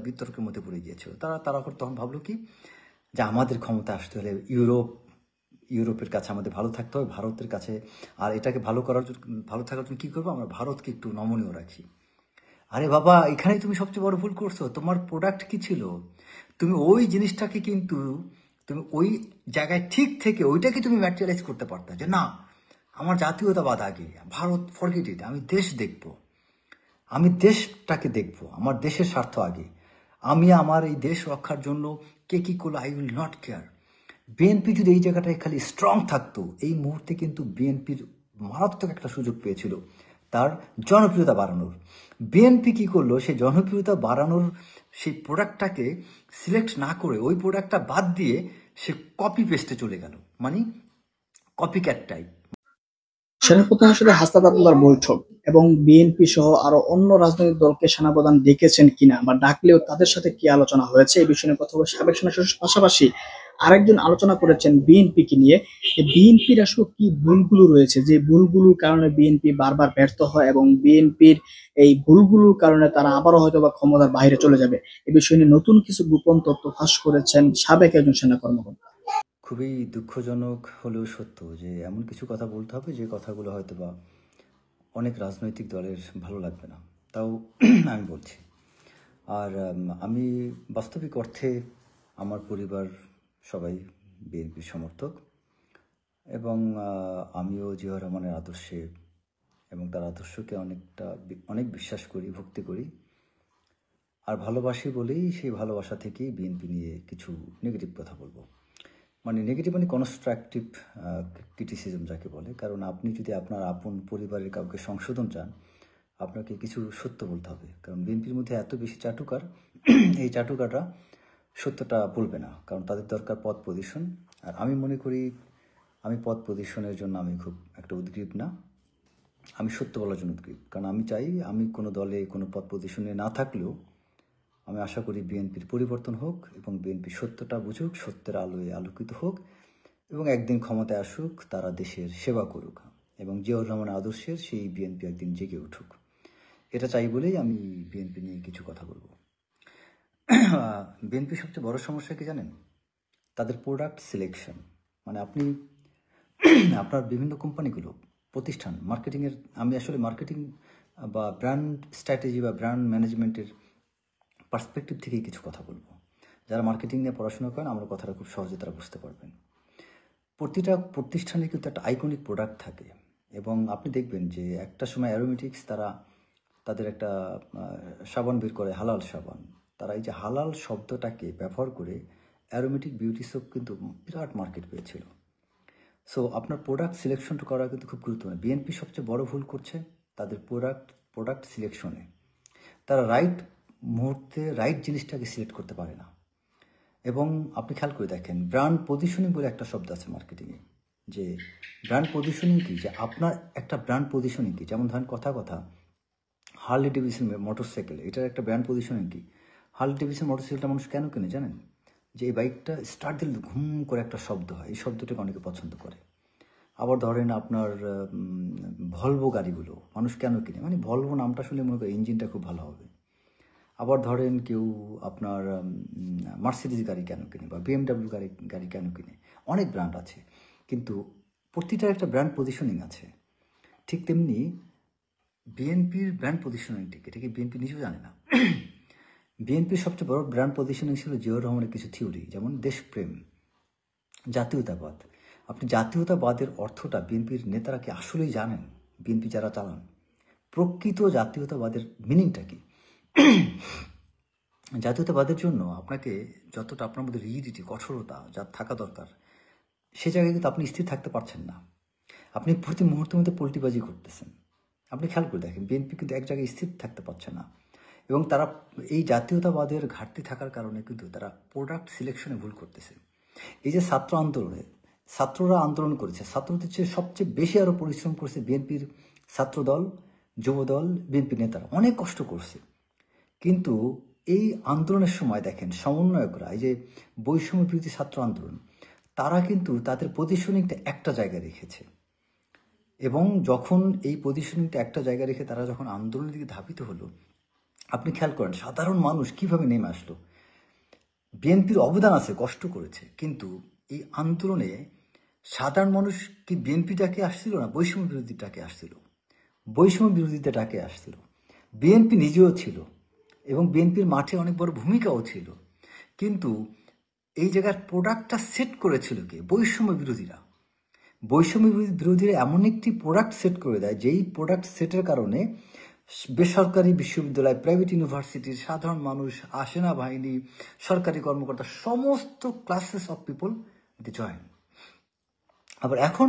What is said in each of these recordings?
বিতর্কের মধ্যে পড়ে গিয়েছিল। তারা তখন ভাবলো কি যে আমাদের ক্ষমতা আসতে হলে ইউরোপের কাছে আমাদের ভালো থাকতে হবে, ভারতের কাছে। আর এটাকে ভালো থাকার জন্য কী করবো, আমরা ভারতকে একটু নমনীয় রাখি। আরে বাবা, এখানেই তুমি সবচেয়ে বড় ভুল করছো। তোমার প্রোডাক্ট কি ছিল? তুমি ওই জিনিসটাকে কিন্তু তুমি ওই জায়গায় ঠিক থেকে ওইটাকে তুমি ম্যাটেরিয়ালাইজ করতে পারতা যে না, আমার জাতীয়তাবাদ আগে, ভারত ফরগেট ইট, আমি দেশ দেখব, আমি দেশটাকে দেখব, আমার দেশের স্বার্থ আগে, আমি আমার এই দেশ রক্ষার জন্য কে কী করলো I will not care. BNP যদি এই জায়গাটায় খালি স্ট্রং থাকতো, এই মুহূর্তে কিন্তু বিএনপির মারাত্মক একটা সুযোগ পেয়েছিল তার জনপ্রিয়তা বাড়ানোর। বিএনপি কি করলো, সেই জনপ্রিয়তা বাড়ানোর সেই প্রোডাক্টটাকে সিলেক্ট না করে ওই প্রোডাক্টটা বাদ দিয়ে সে কপি পেস্টে চলে গেল, মানে কপি ক্যাট টাইপ। সেনাপ্রধানের সাথে হাসনাত আবদুল্লাহর বৈঠক এবং বিএনপি সহ আরো অন্য রাজনৈতিক দলকে সেনাপ্রধান ডেকেছেন কিনা বা ডাকলেও তাদের সাথে কি আলোচনা হয়েছে এই বিষয়ে নিয়ে কথা বলে সাবেক সেনাসদস্যের পাশাপাশি আরেকজন আলোচনা করেছেন বিএনপিকে নিয়ে। বিএনপির আসলে কি ভুলগুলো রয়েছে, যে ভুলগুলোর কারণে বিএনপি বারবার ব্যর্থ হয় এবং বিএনপির এই ভুলগুলোর কারণে তারা আবারও হয়তো বা ক্ষমতার বাইরে চলে যাবে। এ বিষয়ে নিয়ে নতুন কিছু গোপন তথ্য ফাঁস করেছেন সাবেক একজন সেনা কর্মকর্তা। খুবই দুঃখজনক হলেও সত্য যে এমন কিছু কথা বলতে হবে যে কথাগুলো হয়তো বা অনেক রাজনৈতিক দলের ভালো লাগবে না, তাও আমি বলছি। আর আমি বাস্তবিক অর্থে আমার পরিবার সবাই বিএনপির সমর্থক এবং আমিও জিয়াউর রহমানের আদর্শে এবং তার আদর্শকে অনেক বিশ্বাস করি, ভক্তি করি আর ভালোবাসি বলেই সেই ভালোবাসা থেকেই বিএনপি নিয়ে কিছু নেগেটিভ কথা বলবো। মানে নেগেটিভ মানে কনস্ট্রাকটিভ ক্রিটিসিজম যাকে বলে। কারণ আপনি যদি আপনার আপন পরিবারের কাউকে সংশোধন চান, আপনাকে কিছু সত্য বলতে হবে। কারণ বিএনপির মধ্যে এত বেশি চাটুকার, এই চাটুকাররা সত্যটা বলবে না, কারণ তাদের দরকার পদ পজিশন। আর আমি মনে করি আমি পদ পজিশনের জন্য আমি খুব একটা উদ্গ্রীব না, আমি সত্য বলার জন্য উদ্গ্রীব। কারণ আমি চাই আমি কোনো দলে কোনো পদ পজিশনে না থাকলেও আমি আশা করি বিএনপির পরিবর্তন হোক এবং বিএনপি সত্যটা বুঝুক, সত্যের আলোয় আলোকিত হোক এবং একদিন ক্ষমতায় আসুক, তারা দেশের সেবা করুক এবং জিয়াউর রহমানের আদর্শের সেই বিএনপি একদিন জেগে উঠুক। এটা চাই বলেই আমি বিএনপি নিয়ে কিছু কথা বলবো। বিএনপির সবচেয়ে বড় সমস্যা কি জানেন? তাদের প্রোডাক্ট সিলেকশন। মানে আপনি আপনার বিভিন্ন কোম্পানিগুলো প্রতিষ্ঠান মার্কেটিংয়ের, আমি আসলে মার্কেটিং বা ব্র্যান্ড স্ট্র্যাটেজি বা ব্র্যান্ড ম্যানেজমেন্টের পার্সপেক্টিভ থেকেই কিছু কথা বলবো। যারা মার্কেটিং নিয়ে পড়াশোনা করেন আমার কথাটা খুব সহজে তারা বুঝতে পারবেন। প্রতিটা প্রতিষ্ঠানে কিন্তু একটা আইকনিক প্রোডাক্ট থাকে এবং আপনি দেখবেন যে একটা সময় অ্যারোমেটিক্স তাদের একটা সাবান বের করে, হালাল সাবান। তারা এই যে হালাল শব্দটাকে ব্যবহার করে অ্যারোমেটিক বিউটি সোপ কিন্তু বিরাট মার্কেট পেয়েছিল। সো আপনার প্রোডাক্ট সিলেকশনটা করা কিন্তু খুব গুরুত্বপূর্ণ। বিএনপি সবচেয়ে বড় ভুল করছে তাদের প্রোডাক্ট সিলেকশনে। তারা রাইট মুহূর্তে রাইট জিনিসটাকে সিলেক্ট করতে পারে না। এবং আপনি খেয়াল করে দেখেন, ব্র্যান্ড পজিশনিং বলে একটা শব্দ আছে মার্কেটিংয়ে। যে ব্র্যান্ড পজিশনিং কি, যে আপনার একটা ব্র্যান্ড পজিশনিং কি। যেমন ধরেন কথা হার্লি ডেভিডসন মোটরসাইকেল, এটার একটা ব্র্যান্ড পজিশনিং কি। হার্লি ডেভিডসন মোটরসাইকেলটা মানুষ কেন কেনে জানেন? যে এই বাইকটা স্টার্ট দিলে ঘুম করে একটা শব্দ হয়, এই শব্দটাকে অনেকে পছন্দ করে। আবার ধরেন আপনার ভলভো গাড়িগুলো মানুষ কেন কিনে, মানে ভলভো নামটা শুনলে মনে করে ইঞ্জিনটা খুব ভালো হবে। আবার ধরেন কেউ আপনার মার্সিডিজ গাড়ি কেন কিনে বা বিএমডাব্লিউ গাড়ি কেন কিনে। অনেক ব্র্যান্ড আছে, কিন্তু প্রতিটার একটা ব্র্যান্ড পজিশনিং আছে। ঠিক তেমনি বিএনপির ব্র্যান্ড পজিশনিংটি এটাকে বিএনপি নিজেও জানে না। বিএনপির সবচেয়ে বড় ব্র্যান্ড পজিশনিং ছিল জিয়াউর রহমানের কিছু থিওরি, যেমন দেশপ্রেম, জাতীয়তাবাদ। আপনি জাতীয়তাবাদের অর্থটা বিএনপির নেতারা কি আসলেই জানেন? বিএনপি যারা চালান প্রকৃত জাতীয়তাবাদের মিনিংটা কি? জাতীয়তাবাদের জন্য আপনাকে যতটা আপনার মধ্যে রিজিডিটি, কঠোরতা যা থাকা দরকার, সে জায়গায় কিন্তু আপনি স্থির থাকতে পারছেন না। আপনি প্রতি মুহূর্তের মধ্যে পোল্টিবাজি করতেছেন। আপনি খেয়াল করে দেখেন বিএনপি কিন্তু এক জায়গায় স্থির থাকতে পারছে না এবং তারা এই জাতীয়তাবাদের ঘাটতি থাকার কারণে কিন্তু তারা প্রোডাক্ট সিলেকশনে ভুল করতেছে। এই যে ছাত্র আন্দোলনে ছাত্ররা আন্দোলন করেছে, ছাত্রদের চেয়ে সবচেয়ে বেশি আরও পরিশ্রম করছে বিএনপির ছাত্রদল, যুবদল, বিএনপি নেতারা অনেক কষ্ট করছে। কিন্তু এই আন্দোলনের সময় দেখেন সমন্বয়করা, এই যে বৈষম্য বিরোধী ছাত্র আন্দোলন, তারা কিন্তু তাদের পজিশনিংটা একটা জায়গায় রেখেছে এবং যখন এই পজিশনিংটা একটা জায়গায় রেখে তারা যখন আন্দোলনের দিকে ধাবিত হলো, আপনি খেয়াল করেন সাধারণ মানুষ কিভাবে নেমে আসলো। বিএনপির অবদান আছে, কষ্ট করেছে, কিন্তু এই আন্দোলনে সাধারণ মানুষ কি বিএনপি ডাকে আসছিল না বৈষম্য বিরোধী ডাকে আসছিল? বৈষম্য বিরোধীতে ডাকে আসছিল। বিএনপি নিজেও ছিল এবং বিএনপির মাঠে অনেক বড় ভূমিকাও ছিল, কিন্তু এই জায়গার প্রোডাক্টটা সেট করেছিল কে? বৈষম্য বিরোধীরা। বৈষম্য বিরোধীরা এমন একটি প্রোডাক্ট সেট করে দেয়, যেই প্রোডাক্ট সেটের কারণে বেসরকারি বিশ্ববিদ্যালয়, প্রাইভেট ইউনিভার্সিটির সাধারণ মানুষ, সেনাবাহিনী, সরকারি কর্মকর্তা, সমস্ত classes of people the join. আবার এখন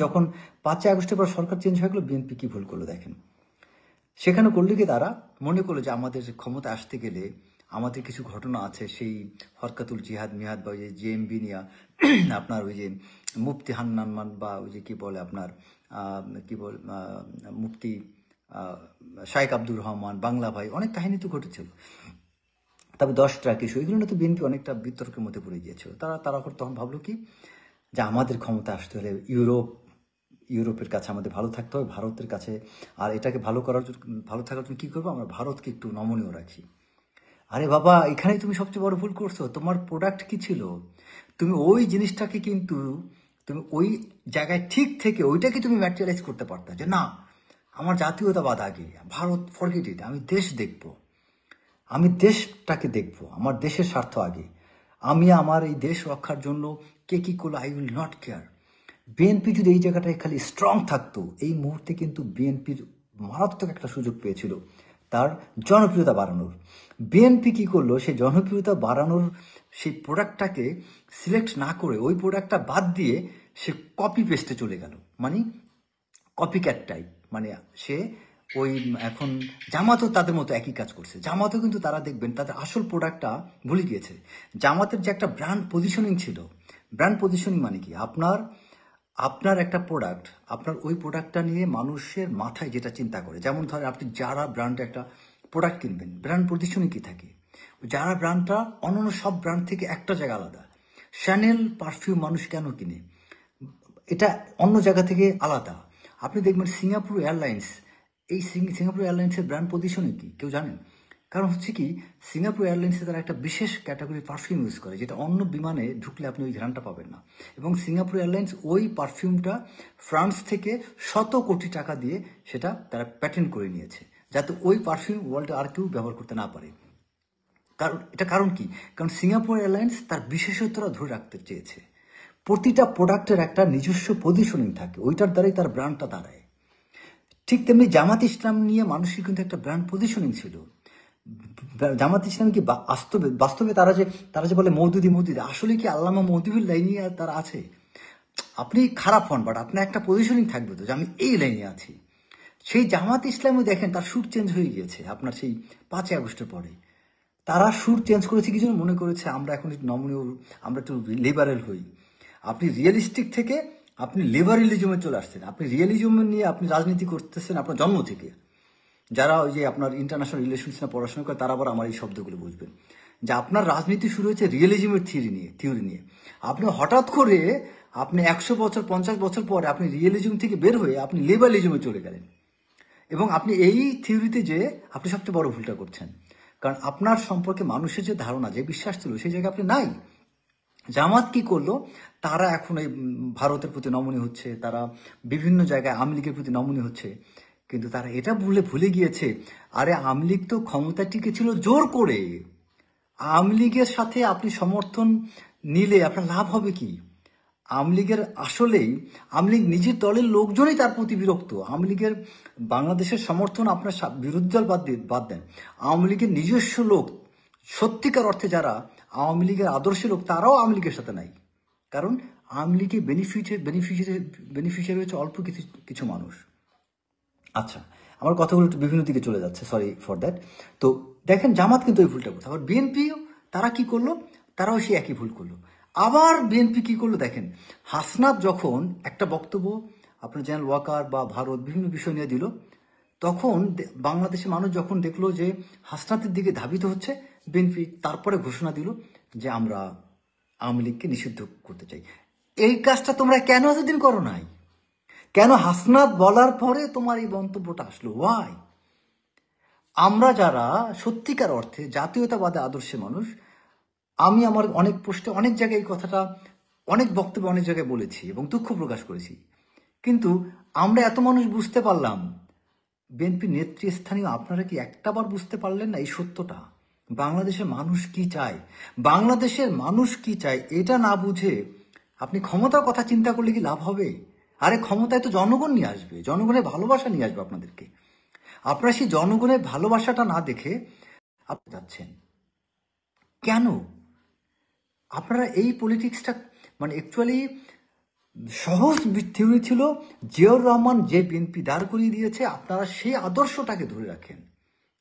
যখন 5ই আগস্টের পর সরকার চেঞ্জ হয়ে গেল, বিএনপি কি ভুল করলো দেখেন। সেখানে করলে কি তারা মনে করলো যে আমাদের ক্ষমতা আসতে গেলে আমাদের কিছু ঘটনা আছে, সেই হরকাতুল জিহাদ মিহাদ বা ওই যে জেএমবি নিয়া আপনার ওই যে মুফতি হান্নান বা ওই যে কি বলে আপনার কি বল মুফতি শাইখ আব্দুর রহমান, বাংলা ভাই, অনেক কাহিনী তো ঘটেছিল। তবে 10 ট্রাক ইস্যু, এগুলো না তো বিএনপি অনেকটা বিতর্কের মধ্যে পড়ে গিয়েছিল। তারা তখন ভাবলো কি, যে আমাদের ক্ষমতা আসতে হলে ইউরোপের কাছে আমাদের ভালো থাকতে হবে, ভারতের কাছে। আর এটাকে ভালো থাকার জন্য কী করবো, আমরা ভারতকে একটু নমনীয় রাখি। আরে বাবা, এখানেই তুমি সবচেয়ে বড় ভুল করছো। তোমার প্রোডাক্ট কি ছিল? তুমি ওই জিনিসটাকে কিন্তু তুমি ওই জায়গায় ঠিক থেকে ওইটাকে তুমি ম্যাটেরিয়ালাইজ করতে পারতা, যে না, আমার জাতীয়তাবাদ আগে, ভারত ফরগেট ইট, আমি দেশ দেখব, আমি দেশটাকে দেখব, আমার দেশের স্বার্থ আগে, আমি আমার এই দেশ রক্ষার জন্য কে কী করলো I will not care. BNP যদি এই জায়গাটায় খালি স্ট্রং থাকতো, এই মুহূর্তে কিন্তু বিএনপির মারাত্মক একটা সুযোগ পেয়েছিল তার জনপ্রিয়তা বাড়ানোর। বিএনপি কি করলো, সেই জনপ্রিয়তা বাড়ানোর সেই প্রোডাক্টটাকে সিলেক্ট না করে ওই প্রোডাক্টটা বাদ দিয়ে সে কপি পেস্টে চলে গেল, মানে কপি ক্যাট টাইপ। মানে সে ওই এখন জামাতও তাদের মতো একই কাজ করছে। জামাতও কিন্তু তারা দেখবেন তাদের আসল প্রোডাক্টটা ভুলে গিয়েছে। জামাতের যে একটা ব্র্যান্ড পজিশনিং ছিল, ব্র্যান্ড পজিশনিং মানে কি, আপনার একটা প্রোডাক্ট, আপনার ওই প্রোডাক্টটা নিয়ে মানুষের মাথায় যেটা চিন্তা করে, যেমন ধরেন আপনি যারা ব্র্যান্ডে একটা প্রোডাক্ট কিনবেন, ব্র্যান্ড পজিশনিং কি থাকে, যারা ব্র্যান্ডটা অন্যান্য সব ব্র্যান্ড থেকে একটা জায়গা আলাদা। শ্যানেল পারফিউম মানুষ কেন কিনে? এটা অন্য জায়গা থেকে আলাদা। আপনি দেখবেন সিঙ্গাপুর এয়ারলাইন্স, এই সিঙ্গাপুর এয়ারলাইন্সের ব্র্যান্ড পজিশনিং কি কেউ জানেন? কারণ হচ্ছে কি, সিঙ্গাপুর এয়ারলাইন্সে তারা একটা বিশেষ ক্যাটাগরি পারফিউম ইউজ করে, যেটা অন্য বিমানে ঢুকলে আপনি ওই ঘ্রাণটা পাবেন না। এবং সিঙ্গাপুর এয়ারলাইন্স ওই পারফিউমটা ফ্রান্স থেকে শত কোটি টাকা দিয়ে সেটা তারা প্যাটেন্ট করে নিয়েছে, যাতে ওই পারফিউম ওয়ার্ল্ডে আর কেউ ব্যবহার করতে না পারে। কারণ কি? কারণ সিঙ্গাপুর এয়ারলাইন্স তার বিশেষত্বরা ধরে রাখতে চেয়েছে। প্রতিটা প্রোডাক্টের একটা নিজস্ব পজিশনিং থাকে, ওইটার দ্বারাই তার ব্র্যান্ডটা দাঁড়ায়। ঠিক তেমনি জামাত ইসলাম নিয়ে মানুষের কিন্তু একটা ব্র্যান্ড পজিশনিং ছিল। জামাত ইসলাম কি বাস্তবে তারা যে বলে মওদুদি, আসলে কি আল্লামা মওদুদির লাইনে তারা আছে? আপনি খারাপ হন, বাট আপনার একটা পজিশনিং থাকবে তো, যে আমি এই লাইনে আছি। সেই জামাত ইসলামও দেখেন তার সুর চেঞ্জ হয়ে গিয়েছে আপনার সেই 5ই আগস্টের পরে। তারা সুর চেঞ্জ করেছে কি জন্য? মনে করেছে আমরা এখন একটু নমনীয়, আমরা একটু লিবারেল হই। আপনি রিয়েলিস্টিক থেকে আপনি লিবারেলিজমে চলে আসছেন। আপনি রিয়েলিজম নিয়ে আপনি রাজনীতি করতেছেন আপনার জন্ম থেকে। যারা ওই যে আপনার ইন্টারন্যাশনাল রিলেশনস নিয়ে পড়াশোনা করে, তারা আবার আমার এই শব্দগুলো বুঝবেন, যে আপনার রাজনীতি শুরু হয়েছে রিয়েলিজমের থিওরি নিয়ে। আপনি হঠাৎ করে আপনি 100 বছর 50 বছর পরে আপনি রিয়েলিজম থেকে বের হয়ে আপনি লিবারেলিজমে চলে গেলেন। এবং আপনি এই থিওরিতে যে আপনি সবচেয়ে বড় ভুলটা করছেন, কারণ আপনার সম্পর্কে মানুষের যে ধারণা, যে বিশ্বাস ছিল, সেই জায়গায় আপনি নাই। জামাত কি করলো, তারা এখন এই ভারতের প্রতি নমনীয় হচ্ছে, তারা বিভিন্ন জায়গায় আওয়ামী লীগের প্রতি নমনীয় হচ্ছে, কিন্তু তারা এটা ভুলে গিয়েছে, আরে আওয়ামী লীগ তো ক্ষমতা টিকেছিল জোর করে। আওয়ামী লীগের সাথে আপনি সমর্থন নিলে আপনার লাভ হবে কি? আওয়ামী লীগের আওয়ামী লীগ নিজের দলের লোকজনই তার প্রতি বিরক্ত। আওয়ামী লীগের বাংলাদেশের সমর্থন আপনার বিরোধী দল বাদ দেন, আওয়ামী লীগের নিজস্ব লোক, সত্যিকার অর্থে যারা আওয়ামী লীগের আদর্শ লোক, তারাও আওয়ামী লীগের সাথে নাই। কারণ আওয়ামী লীগের বেনিফিশিয়ারি হচ্ছে অল্প কিছু মানুষ। আচ্ছা, আমার কথাগুলো একটু বিভিন্ন দিকে চলে যাচ্ছে, সরি ফর দ্যাট। তো দেখেন, জামাত কিন্তু ওই ভুলটা করছে। আবার বিএনপিও তারা কি করলো, তারাও সেই একই ভুল করলো। আবার বিএনপি কি করলো দেখেন, হাসনাত যখন একটা বক্তব্য আপনার জেনারেল ওয়াকার বা ভারত বিভিন্ন বিষয় নিয়ে দিল, তখন বাংলাদেশের মানুষ যখন দেখলো যে হাসনাতের দিকে ধাবিত হচ্ছে, বিএনপি তারপরে ঘোষণা দিল যে আমরা আওয়ামী লীগকে নিষিদ্ধ করতে চাই। এই কাজটা তোমরা কেন এতদিন করো নাই? কেন হাসনাত বলার পরে তোমার এই মন্তব্যটা আসলো? ওয়াই? আমরা যারা সত্যিকার অর্থে জাতীয়তাবাদে আদর্শে মানুষ, আমি আমার অনেক পোস্টে অনেক জায়গায় এই কথাটা, অনেক বক্তব্যে অনেক জায়গায় বলেছি এবং দুঃখ প্রকাশ করেছি, কিন্তু আমরা এত মানুষ বুঝতে পারলাম, বিএনপি নেতৃস্থানীয় আপনারা কি একটাবার বুঝতে পারলেন না এই সত্যটা? বাংলাদেশের মানুষ কি চায়, বাংলাদেশের মানুষ কি চায় এটা না বুঝে আপনি ক্ষমতার কথা চিন্তা করলে কি লাভ হবে? আরে ক্ষমতায় তো জনগণ নিয়ে আসবে, জনগণের ভালোবাসা নিয়ে আসবে আপনাদেরকে। আপনারা সেই জনগণের ভালোবাসাটা না দেখে আপনি যাচ্ছেন কেন? আপনারা এই পলিটিক্সটা মানে অ্যাকচুয়ালি সহজ থিওরি ছিল, জিয়াউর রহমান যে বিএনপি দাঁড় করিয়ে দিয়েছে, আপনারা সেই আদর্শটাকে ধরে রাখেন,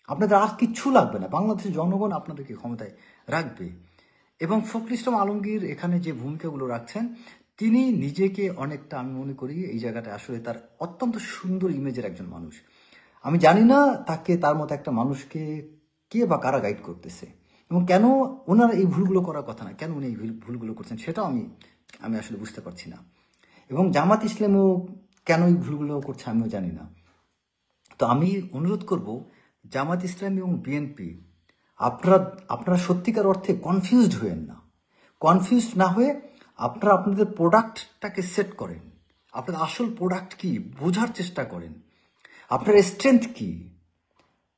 আপনাদের আর কিচ্ছু লাগবে না, বাংলাদেশের জনগণ আপনাদেরকে ক্ষমতায় রাখবে। এবং ফখরুল ইসলাম আলমগীর এখানে যে ভূমিকাগুলো রাখছেন, তিনি নিজেকে অনেকটা, আমি মনে করি এই জায়গাটা আসলে তার অত্যন্ত সুন্দর ইমেজের একজন মানুষ। আমি জানি না তাকে, তার মতো একটা মানুষকে কে বা কারা গাইড করতেছে এবং কেন ওনার এই ভুলগুলো করার কথা না, কেন উনি এই ভুলগুলো করছেন সেটাও আমি আসলে বুঝতে পারছি না। এবং জামাত ইসলামও কেন এই ভুলগুলো করছে আমিও জানি না। তো আমি অনুরোধ করব, জামাত ইসলামী এবং বিএনপি, আপনারা সত্যিকার অর্থে কনফিউজড হয়েন না। কনফিউজড না হয়ে আপনারা আপনাদের প্রোডাক্টটাকে সেট করেন, আপনাদের আসল প্রোডাক্ট কি বোঝার চেষ্টা করেন, আপনার স্ট্রেংথ কি।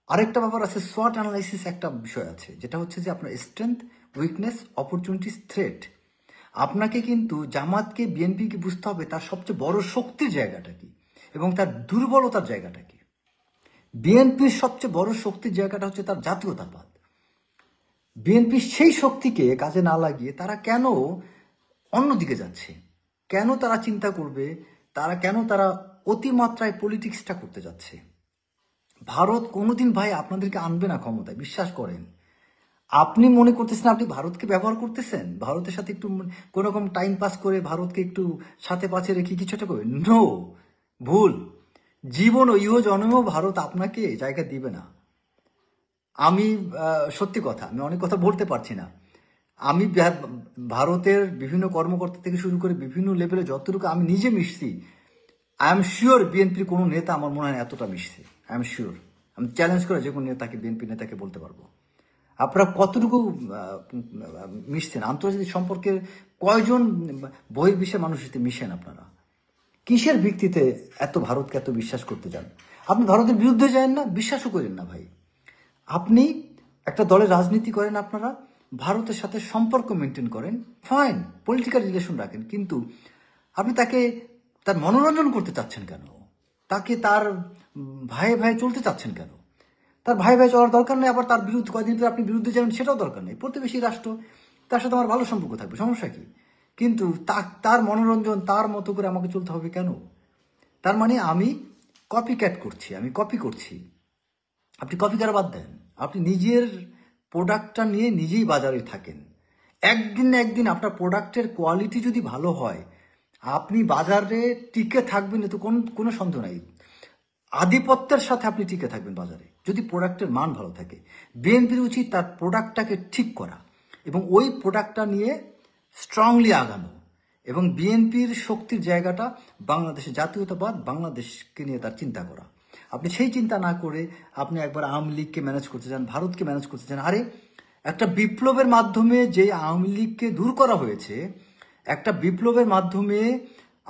আরেকটা ব্যাপার আছে, সোয়াট অ্যানালাইসিস একটা বিষয় আছে, যেটা হচ্ছে যে আপনার স্ট্রেংথ, উইকনেস, অপরচুনিটিস, থ্রেট। আপনাকে কিন্তু জামাতকে, বিএনপিকে বুঝতে হবে তার সবচেয়ে বড় শক্তির জায়গাটা কি এবং তার দুর্বলতার জায়গাটা কি। বিএনপির সবচেয়ে বড় শক্তির জায়গাটা হচ্ছে তার জাতীয়তাবাদ। বিএনপি সেই শক্তিকে কাজে না লাগিয়ে তারা কেন অন্যদিকে যাচ্ছে, কেন তারা চিন্তা করবে, কেন তারা অতিমাত্রায় পলিটিক্সটা করতে যাচ্ছে। ভারত কোনোদিন ভাই আপনাদেরকে আনবে না ক্ষমতায়, বিশ্বাস করেন। আপনি মনে করতেছেন আপনি ভারতকে ব্যবহার করতেছেন, ভারতের সাথে একটু কোনো রকম টাইম পাস করে ভারতকে একটু সাথে পাশে রেখে কিছুটা করবে, নো, ভুল। জীবন ও ইহ জন্মেও ভারত আপনাকে জায়গা দিবে না। আমি সত্যি কথা, আমি অনেক কথা বলতে পারছি না। আমি ভারতের বিভিন্ন কর্মকর্তা থেকে শুরু করে বিভিন্ন লেভেলে যতটুকু আমি নিজে মিশছি, আই এম শিওর বিএনপির কোনো নেতা আমার মনে হয় এতটা মিশছে, আই এম শিওর। আমি চ্যালেঞ্জ করে যে কোনো নেতাকে, বিএনপি নেতাকে বলতে পারবো। আপনারা কতটুকু মিশছেন, আন্তর্জাতিক সম্পর্কের কয়জন বহির্বিশ্বের মানুষের সাথে মিশেন আপনারা? কিসের ভিত্তিতে এত ভারতকে এত বিশ্বাস করতে যান? আপনি ভারতের বিরুদ্ধে যান না, বিশ্বাসও করেন না ভাই। আপনি একটা দলের রাজনীতি করেন, আপনারা ভারতের সাথে সম্পর্ক মেনটেন করেন, ফাইন, পলিটিক্যাল রিলেশন রাখেন, কিন্তু আপনি তাকে তার মনোরঞ্জন করতে চাচ্ছেন কেন? তাকে তার ভাইয়ে ভাইয়ে চলতে চাচ্ছেন কেন? তার ভাই ভাই চলার দরকার নেই, আবার তার বিরুদ্ধে কয়েকদিন পরে আপনি বিরুদ্ধে যাবেন সেটাও দরকার নেই। প্রতিবেশী রাষ্ট্র, তার সাথে আমার ভালো সম্পর্ক থাকবে, সমস্যা কি? কিন্তু তার মনোরঞ্জন, তার মতো করে আমাকে চলতে হবে কেন? তার মানে আমি কপি ক্যাট করছি, আমি কপি করছি। আপনি কপি করা বাদ দেন, আপনি নিজের প্রোডাক্টটা নিয়ে নিজেই বাজারে থাকেন। একদিন না একদিন আপনার প্রোডাক্টের কোয়ালিটি যদি ভালো হয়, আপনি বাজারে টিকে থাকবেন, তো কোনো সন্দেহ নাই। আধিপত্যের সাথে আপনি টিকে থাকবেন বাজারে, যদি প্রোডাক্টের মান ভালো থাকে। বিএনপির উচিত তার প্রোডাক্টটাকে ঠিক করা এবং ওই প্রোডাক্টটা নিয়ে স্ট্রংলি আগানো। এবং বিএনপির শক্তির জায়গাটা বাংলাদেশের জাতীয়তাবাদ, বাংলাদেশকে নিয়ে তার চিন্তা করা। আপনি সেই চিন্তা না করে আপনি একবার আওয়ামী লীগকে ম্যানেজ করতে চান, ভারতকে ম্যানেজ করতে চান। আরে একটা বিপ্লবের মাধ্যমে যে আওয়ামী লীগকে দূর করা হয়েছে, একটা বিপ্লবের মাধ্যমে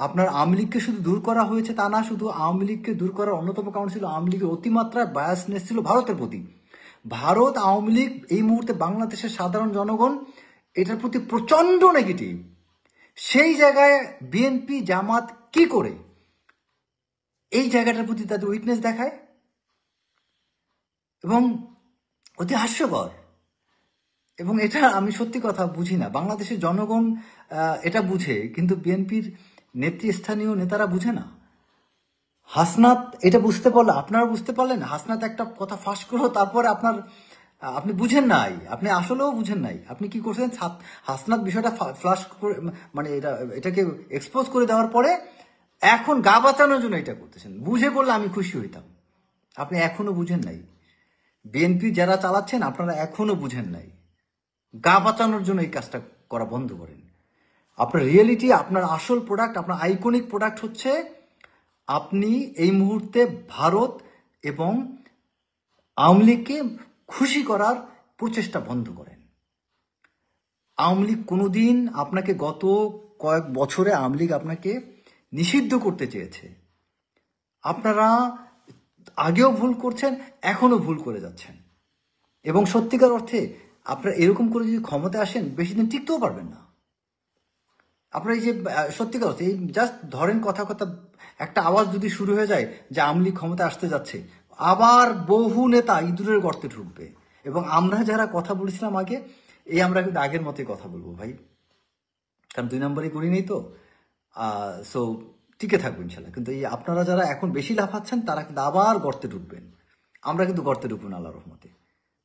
আপনার আওয়ামী লীগকে শুধু দূর করা হয়েছে তা না, শুধু আওয়ামী লীগকে দূর করার অন্যতম কারণ ছিল আওয়ামী লীগের অতিমাত্রায় বায়াসনেস ছিল ভারতের প্রতি। ভারত, আওয়ামী লীগ, এই মুহূর্তে বাংলাদেশের সাধারণ জনগণ এটার প্রতি প্রচন্ড নেগেটিভ। সেই জায়গায় বিএনপি, জামাত কি করে এই জায়গাটার প্রতি তাদের উইকনেস দেখায় এবং অতি হাস্যকর। এবং এটা আমি সত্যি কথা বুঝি না, বাংলাদেশের জনগণ এটা বুঝে, কিন্তু বিএনপির নেতৃস্থানীয় নেতারা বুঝে না। হাসনাত এটা বুঝতে পারলে, আপনারা বুঝতে পারলেন, হাসনাত একটা কথা ফাঁস করো, তারপরে আপনি বুঝেন নাই, আপনি আসলেও বুঝেন নাই। আপনি কি করছেন, হাসনাত বিষয়টা ফ্লাশ করে, মানে এটাকে এক্সপোজ করে দেওয়ার পরে এখন গা বাঁচানোর জন্য এটা করতেছেন। বুঝে করলে আমি খুশি হইতাম, আপনি এখনো বুঝেন নাই। বিএনপি যারা চালাচ্ছেন আপনারা এখনো বুঝেন নাই, গা বাঁচানোর জন্য এই কাজটা করা বন্ধ করেন। আপনার রিয়েলিটি, আপনার আসল প্রোডাক্ট, আপনার আইকনিক প্রোডাক্ট হচ্ছে আপনি এই মুহূর্তে ভারত এবং আওয়ামী লীগকে খুশি করার প্রচেষ্টা বন্ধ করেন। আওয়ামী লীগ কোনোদিন আপনাকে, গত কয়েক বছরে আওয়ামী লীগ আপনাকে নিষিদ্ধ করতে চেয়েছে। আপনারা আগেও ভুল করছেন, এখনো ভুল করে যাচ্ছেন, এবং সত্যিকার অর্থে আপনারা এরকম করে যদি ক্ষমতায় আসেন বেশি দিন টিকতেও পারবেন না। আপনারা এই যে সত্যিকার অর্থে এই জাস্ট ধরেন কথা কথা একটা আওয়াজ যদি শুরু হয়ে যায় যে আওয়ামী লীগ ক্ষমতায় আসতে যাচ্ছে, আবার বহু নেতা ইঁদুরের গর্তে ঢুকবে। এবং আমরা যারা কথা বলেছিলাম আগে, আমরা কিন্তু আগের মতোই কথা বলবো ভাই, কারণ 2 নম্বরই করি নেই তো। সো টিকে থাকবো ইনশাল্লাহ। কিন্তু এই আপনারা যারা এখন বেশি লাফাচ্ছেন তারা কিন্তু আবার গর্তে ঢুকবেন। আমরা কিন্তু গর্তে ঢুকবো না আল্লাহর রহমতে।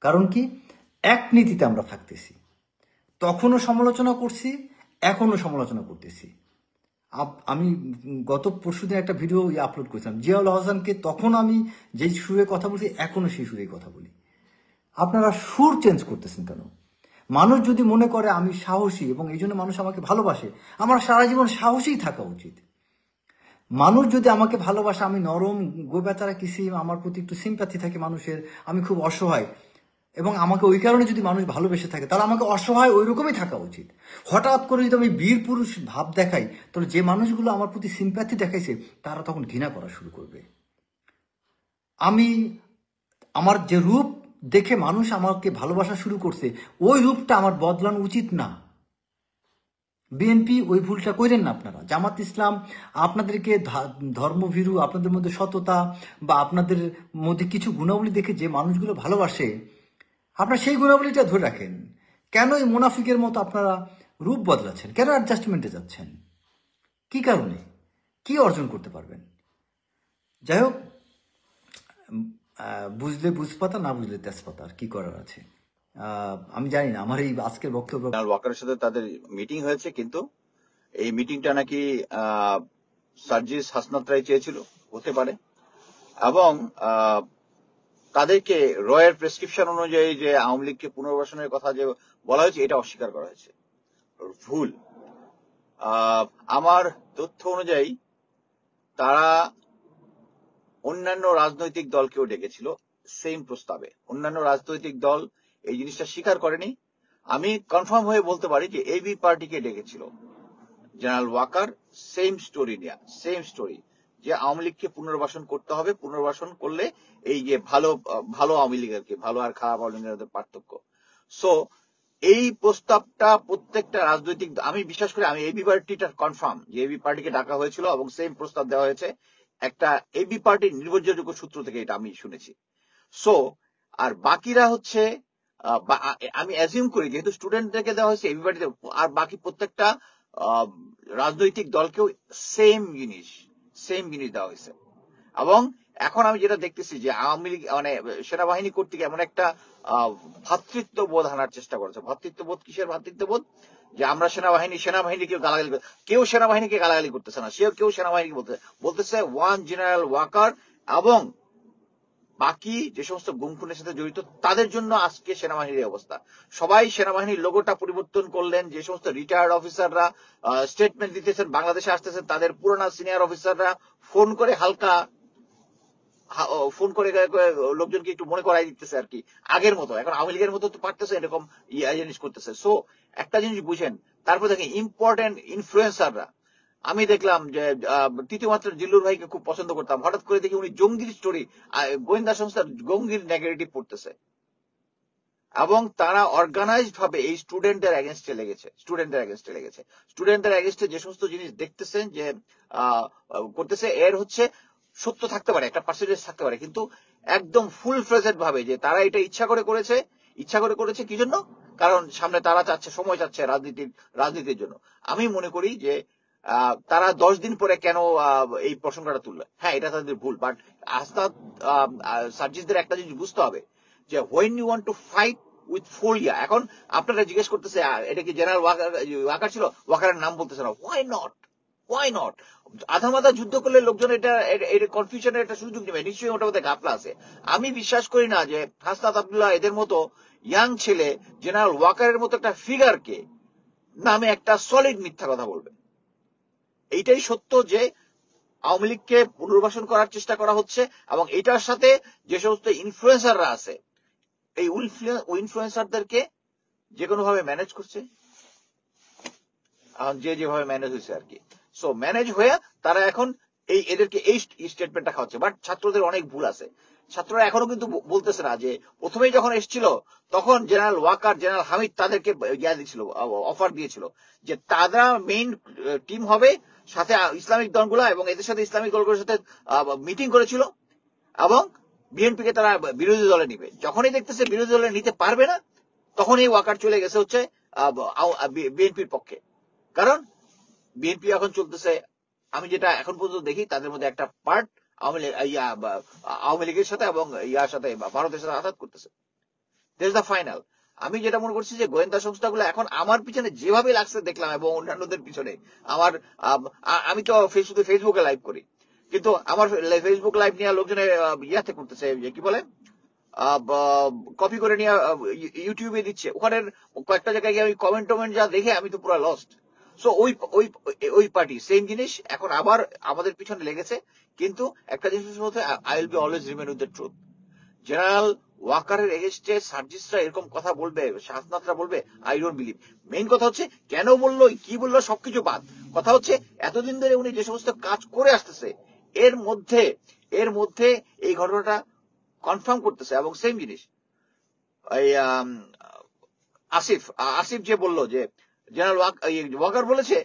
কারণ কি, এক নীতিতে আমরা থাকতেছি। তখনও সমালোচনা করছি, এখনো সমালোচনা করতেছি। আমি গত পরশুদিন একটা ভিডিও আপলোড করেছিলাম জিয়াউল হাসানকে, তখন আমি যেই সুরে কথা বলছি এখনো সেই সুরেই কথা বলি। আপনারা সুর চেঞ্জ করতেছেন কেন? মানুষ যদি মনে করে আমি সাহসী এবং এই জন্য মানুষ আমাকে ভালোবাসে, আমার সারা জীবন সাহসী থাকা উচিত। মানুষ যদি আমাকে ভালোবাসে, আমি নরম, গোবেচারা কিসিম, আমার প্রতি একটু সিম্প্যাথি থাকে মানুষের, আমি খুব অসহায়, এবং আমাকে ওই কারণে যদি মানুষ ভালোবেসে থাকে, তাহলে আমাকে অসহায় ওই রকমই থাকা উচিত। হঠাৎ করে যদি আমি বীর পুরুষ ভাব দেখাই, তাহলে যে মানুষগুলো আমার প্রতি সিম্প্যাথি দেখাইছে তারা তখন ঘৃণা করা শুরু করবে। আমার যে রূপ দেখে মানুষ আমাকে ভালোবাসা শুরু করছে, ওই রূপটা আমার বদলানো উচিত না। বিএনপি ওই ভুলটা করেন না আপনারা। জামাত ইসলাম আপনাদেরকে ধর্মভীরু, আপনাদের মধ্যে সততা বা আপনাদের মধ্যে কিছু গুণাবলী দেখে যে মানুষগুলো ভালোবাসে, আপনারা সেই গুণাবলীটা ধরে রাখেন। কেন এই মুনাফিকের মতো আপনারা রূপ বদলাচ্ছেন? কেন অ্যাডজাস্টমেন্টে যাচ্ছেন? কি কারণে? কি অর্জন করতে পারবেন? যাই হোক, বুঝলে বুঝপাতা, না বুঝলে তেজপাতা, আর কি করার আছে। আমি জানি না, আমার এই আজকের বক্তব্য ওয়াকারের সাথে তাদের মিটিং হয়েছে, কিন্তু এই মিটিংটা নাকি সার্জিস হাসনাত রায় চেয়েছিল, হতে পারে। এবং তাদেরকে রয়ের প্রেসক্রিপশন অনুযায়ী যে আওয়ামী লীগকে পুনর্বাসনের কথা যে বলা হয়েছে, এটা অস্বীকার করা হয়েছে, ভুল। আমার তথ্য অনুযায়ী তারা অন্যান্য রাজনৈতিক দলকেও ডেকেছিল সেম প্রস্তাবে। অন্যান্য রাজনৈতিক দল এই জিনিসটা স্বীকার করেনি। আমি কনফার্ম হয়ে বলতে পারি যে এবি পার্টিকে ডেকেছিল জেনারেল ওয়াকার, সেম স্টোরি নিয়ে, সেম স্টোরি যে আওয়ামী লীগকে পুনর্বাসন করতে হবে, পুনর্বাসন করলে এই যে ভালো ভালো আওয়ামী লীগ আর কি, ভালো আর খারাপ আওয়ামী লীগের পার্থক্য। সো এই প্রস্তাবটা প্রত্যেকটা রাজনৈতিক, আমি বিশ্বাস করি, আমি এবি পার্টিটা কনফার্ম যে এবি পার্টিকে ডাকা হয়েছিল এবং সেম প্রস্তাব দেওয়া হয়েছে একটা এবি পার্টির নির্ভরযোগ্য সূত্র থেকে, এটা আমি শুনেছি। সো আর বাকিরা হচ্ছে, আমি অ্যাজিউম করি যেহেতু স্টুডেন্টদেরকে দেওয়া হয়েছে এবি পার্টিতে, আর বাকি প্রত্যেকটা রাজনৈতিক দলকেও সেম জিনিস দেওয়া হয়েছে। এবং এখন আমি যেটা দেখতেছি যে আওয়ামী লীগ মানে সেনাবাহিনী কর্তৃক এমন একটা ভ্রাতৃত্ববোধ আনার চেষ্টা করেছে। ভ্রাতৃত্ববোধ কিসের ভ্রাতৃত্ববোধ? যে আমরা সেনাবাহিনীকে গালাগালি, কেউ সেনাবাহিনীকে গালাগালি করতেছে না, কেউ সেনাবাহিনীকে বলতেছে ওয়ান জেনারেল ওয়াকার এবং বাকি যে সমস্ত গুম খুনের সাথে জড়িত তাদের জন্য আজকে সেনাবাহিনীর অবস্থা। সবাই সেনাবাহিনীর লোগোটা পরিবর্তন করলেন। যে সমস্ত রিটায়ার্ড অফিসাররা স্টেটমেন্ট দিতেছেন, বাংলাদেশে আসতেছেন, তাদের পুরোনো সিনিয়র অফিসাররা ফোন করে লোকজনকে একটু মনে করাই দিতেছে আর কি, আগের মতো। এখন আওয়ামী লীগের মতো তো পারতেছে এরকম জিনিস করতেছে। সো একটা জিনিস বুঝেন। তারপর দেখেন ইম্পর্টেন্ট ইনফ্লুয়েন্সাররা, আমি দেখলাম যে তৃতীয় মাত্রার জিল্লুর ভাইকে খুব পছন্দ করতাম, হঠাৎ করে দেখি উনি জঙ্গির স্টোরি, গোয়েন্দা সংস্থার জঙ্গির নেগেটিভ পড়তেছে, এবং তারা অর্গানাইজড ভাবে এই স্টুডেন্টদের এগেনস্টে লেগেছে। স্টুডেন্টদের এগেনস্টে যে সমস্ত জিনিস দেখতেছেন যে করতেছে, এর হচ্ছে সত্য থাকতে পারে, একটা পার্সেন্টেজ থাকতে পারে, কিন্তু একদম ফুল ফ্লেজেড ভাবে যে তারা এটা ইচ্ছা করে করেছে। কি জন্য? কারণ সামনে তারা সময় চাচ্ছে রাজনীতির জন্য। আমি মনে করি যে তারা 10 দিন পরে কেন এই প্রসঙ্গটা তুললো, হ্যাঁ এটা তাদের ভুল, বাট আস্তাদ সার্জিসদের একটা জিনিস বুঝতে হবে যে when you want to fight with folia, এখন আপনারা জিজ্ঞেস করতেছে এটা কি জেনারেল ওয়াকার ছিল, ওয়াকারের নাম বলতেছে না, why not? আধা মাথা যুদ্ধ করলে লোকজন এটা কনফিউশনের একটা সুযোগ নেবে, নিশ্চয়ই ওটার মধ্যে ঘাপলা আছে। আমি বিশ্বাস করি না যে হাসনাত আব্দুল্লাহ এদের মতো ইয়াং ছেলে জেনারেল ওয়াকারের মতো একটা ফিগারকে নামে একটা সলিড মিথ্যা কথা বলবে। এইটাই সত্য যে আওয়ামী লীগকে পুনর্বাসন করার চেষ্টা করা হচ্ছে, এবং এটার সাথে যে সমস্ত ইনফ্লুয়েন্সাররা আছে এই ইনফ্লুয়েন্সারদেরকে যে কোনো ভাবে ম্যানেজ করছে, যে যেভাবে ম্যানেজ হয়েছে আর কি। সো ম্যানেজ হয়ে তারা এখন এদেরকে এই স্টেটমেন্টটা খাওয়াচ্ছে। বাট ছাত্রদের অনেক ভুল আছে। ছাত্ররা এখনো কিন্তু বলতেছে না যে প্রথমেই যখন এসেছিল তখন জেনারেল ওয়াকার, জেনারেল হামিদ তাদেরকে দিয়েছিল, অফার দিয়েছিল যে তারা মেইন টিম হবে, সাথে ইসলামিক দলগুলো, এবং এদের সাথে ইসলামিক দলগুলোর সাথে মিটিং করেছিল, এবং বিএনপিকে তারা বিরোধী দলে নিবে। যখনই দেখতেছে বিরোধী দলে নিতে পারবে না, তখনই ওয়াকার চলে গেছে হচ্ছে বিএনপির পক্ষে। কারণ বিএনপি এখন চলতেছে, আমি যেটা এখন পর্যন্ত দেখি, তাদের মধ্যে একটা পার্ট আওয়ামী লীগের সাথে এবং ইয়ার সাথে ভারতের সাথে আঘাত করতেছে। This the final. আমি যেটা মনে করছি যে গোয়েন্দা সংস্থাগুলো এখন আমার পিছনে যেভাবে লাগছে দেখলাম, এবং অন্যান্যদের পিছনে আমার, আমি তো ফেসবুকে লাইভ করি, কিন্তু আমার ফেসবুক লাইভ নিয়ে লোকজনে ইয়াতে করতেছে, কি বলে, কপি করে নিয়ে ইউটিউবে দিচ্ছে। ওখানে কয়েকটা জায়গায় গিয়ে আমি কমেন্ট যা দেখে আমি তো পুরো লস্ট। সো ওই পার্টি সেম জিনিস এখন আবার আমাদের পিছনে লেগেছে। কিন্তু একটা জিনিস হচ্ছে, I will be always remain with the truth. General ওয়াকারের এগেনস্টে সার্জিসরা এরকম কথা বলবে, শাসনাতরা বলবে, আই ডোন্ট বিলিভ। মেইন কথা হচ্ছে কেন বললো, কি বললো, সবকিছু বাদ। কথা হচ্ছে এতদিন ধরে উনি যে সমস্ত কাজ করে আসতেছে, এর মধ্যে এই ঘটনাটা কনফার্ম করতেছে। এবং সেম জিনিস এই আসিফ যে বলল যে জেনারেল ওয়াকার বলেছে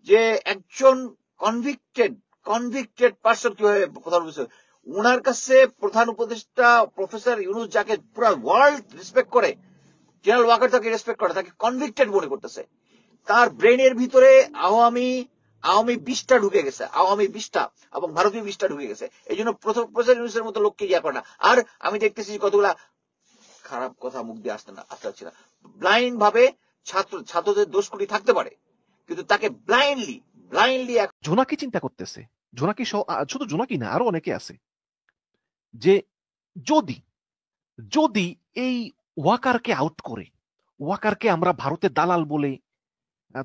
যে একজন কনভিক্টেড পার্সন কিভাবে প্রধান উপদেষ্টা, উনার কাছে প্রধান উপদেষ্টা প্রফেসর ইউনুস যাকে পুরো ওয়ার্ল্ড রেসপেক্ট করে, জেনারেল ওয়াকার তাকে রেসপেক্ট করে, তাকে কনভিক্টেড মনে করতেছে। তার ব্রেনের ভিতরে আওয়ামী 20টা ঢুকে গেছে, আওয়ামী 20টা এবং ভারতীয় 20টা ঢুকে গেছে। এই জন্য প্রফেসর ইউনুসের মতো লোককে ইয়া করে না। আর আমি দেখতেছি কতগুলা খারাপ কথা মুখ দিয়ে আসতে পারছে না। ব্লাইন্ড ভাবে ছাত্রদের দোষ ত্রুটি থাকতে পারে, কিন্তু তাকে ব্লাইন্ডলি জোনাকি চিন্তা করতেছে, জোনাকি শুধু জোনাকি না, আরো অনেকে আছে, যে যদি এই ওয়াকারকে আউট করে, ওয়াকারকে আমরা ভারতের দালাল বলে,